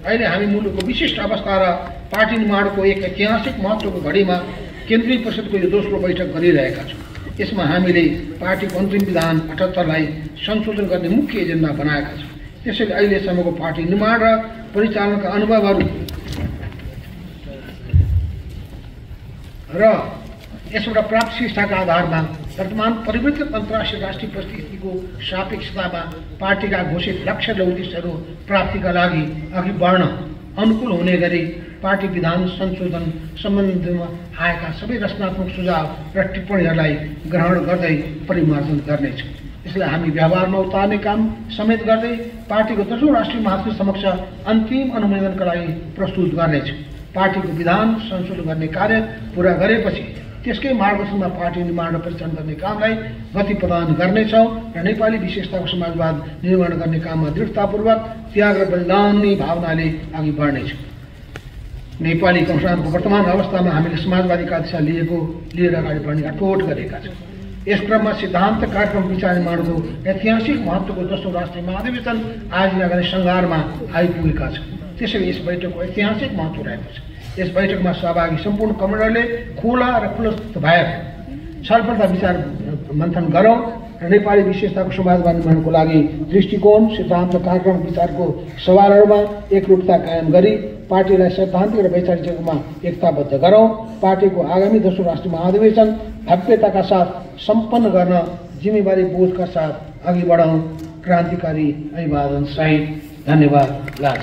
अहिले हामी मुलुकको विशिष्ट अवस्था र पार्टी निर्माणको एक ऐतिहासिक महत्त्वको घडीमा केन्द्रीय परिषदको यो दोस्रो बैठक गरिरहेका छौँ। यसमा हामीले पार्टीको अन्तरिम विधान 78लाई संशोधन गर्ने मुख्य एजेन्डा बनाएका छौँ। त्यसैले अहिलेसम्मको पार्टी निर्माण र परिचालनका अनुभवहरू र यसबाट प्राप्त शिक्षाका आधारमा वर्तमान परिवर्तित अन्तर्राष्ट्रिय राष्ट्रिय परिस्थितिको सापेक्षतामा पार्टीका घोषित लक्ष्य र उद्देश्यहरू प्राप्तिका लागि अघि बढ्न अनुकूल हुने गरी पार्टी विधान संशोधन सम्बन्धमा आएका सबै रचनात्मक सुझाव र टिप्पणीहरूलाई ग्रहण गर्दै परिमार्जन गर्नेछ। यसलाई हामी व्यवहारमा उतार्ने काम समेत गर्दै पार्टीको 10औं राष्ट्रिय महासचिव समक्ष अन्तिम अनुमोदनका लागि प्रस्तुत गर्नेछ। पार्टीको विधान संशोधन गर्ने कार्य पूरा गरेपछि त्यसकै मार्गदर्शनमा पार्टी निर्माण र परिचालन गर्ने कामलाई गति प्रदान गर्नेछौँ र नेपाली विशेषताको समाजवाद निर्माण गर्ने काममा दृढतापूर्वक त्याग र बलिदानी भावनाले अघि बढ्नेछौँ। नेपाली कम्युनिस्टको वर्तमान अवस्थामा हामीले समाजवादीका दिशा लिएर अगाडि बढ्ने अठोट गरेका छौँ। यस क्रममा सिद्धान्त कार्यक्रम विचार निर्माणको ऐतिहासिक महत्त्वको 10औं राष्ट्रिय महाधिवेशन आयोजना गर्ने सङ्घारमा आइपुगेका छौँ। त्यसैले यस बैठकको ऐतिहासिक महत्त्व रहेको छ। यस बैठकमा सहभागी सम्पूर्ण कमरेडरले खुला र खुलस्त भएर छलफल तथा विचार मन्थन गरौँ र नेपाली विशेषताको समाजवाद निर्माणको लागि दृष्टिकोण, सिद्धान्त, कार्यक्रम, विचारको सवालहरूमा एकरूपता कायम गरी पार्टीलाई सैद्धान्तिक र वैचारिक क्षेत्रमा एकताबद्ध गरौं। पार्टीको आगामी 10औं राष्ट्रिय महाधिवेशन भव्यताका साथ सम्पन्न गर्न जिम्मेवारी बोधका साथ अघि बढौं। क्रान्तिकारी अभिवादन सहित धन्यवाद। लाल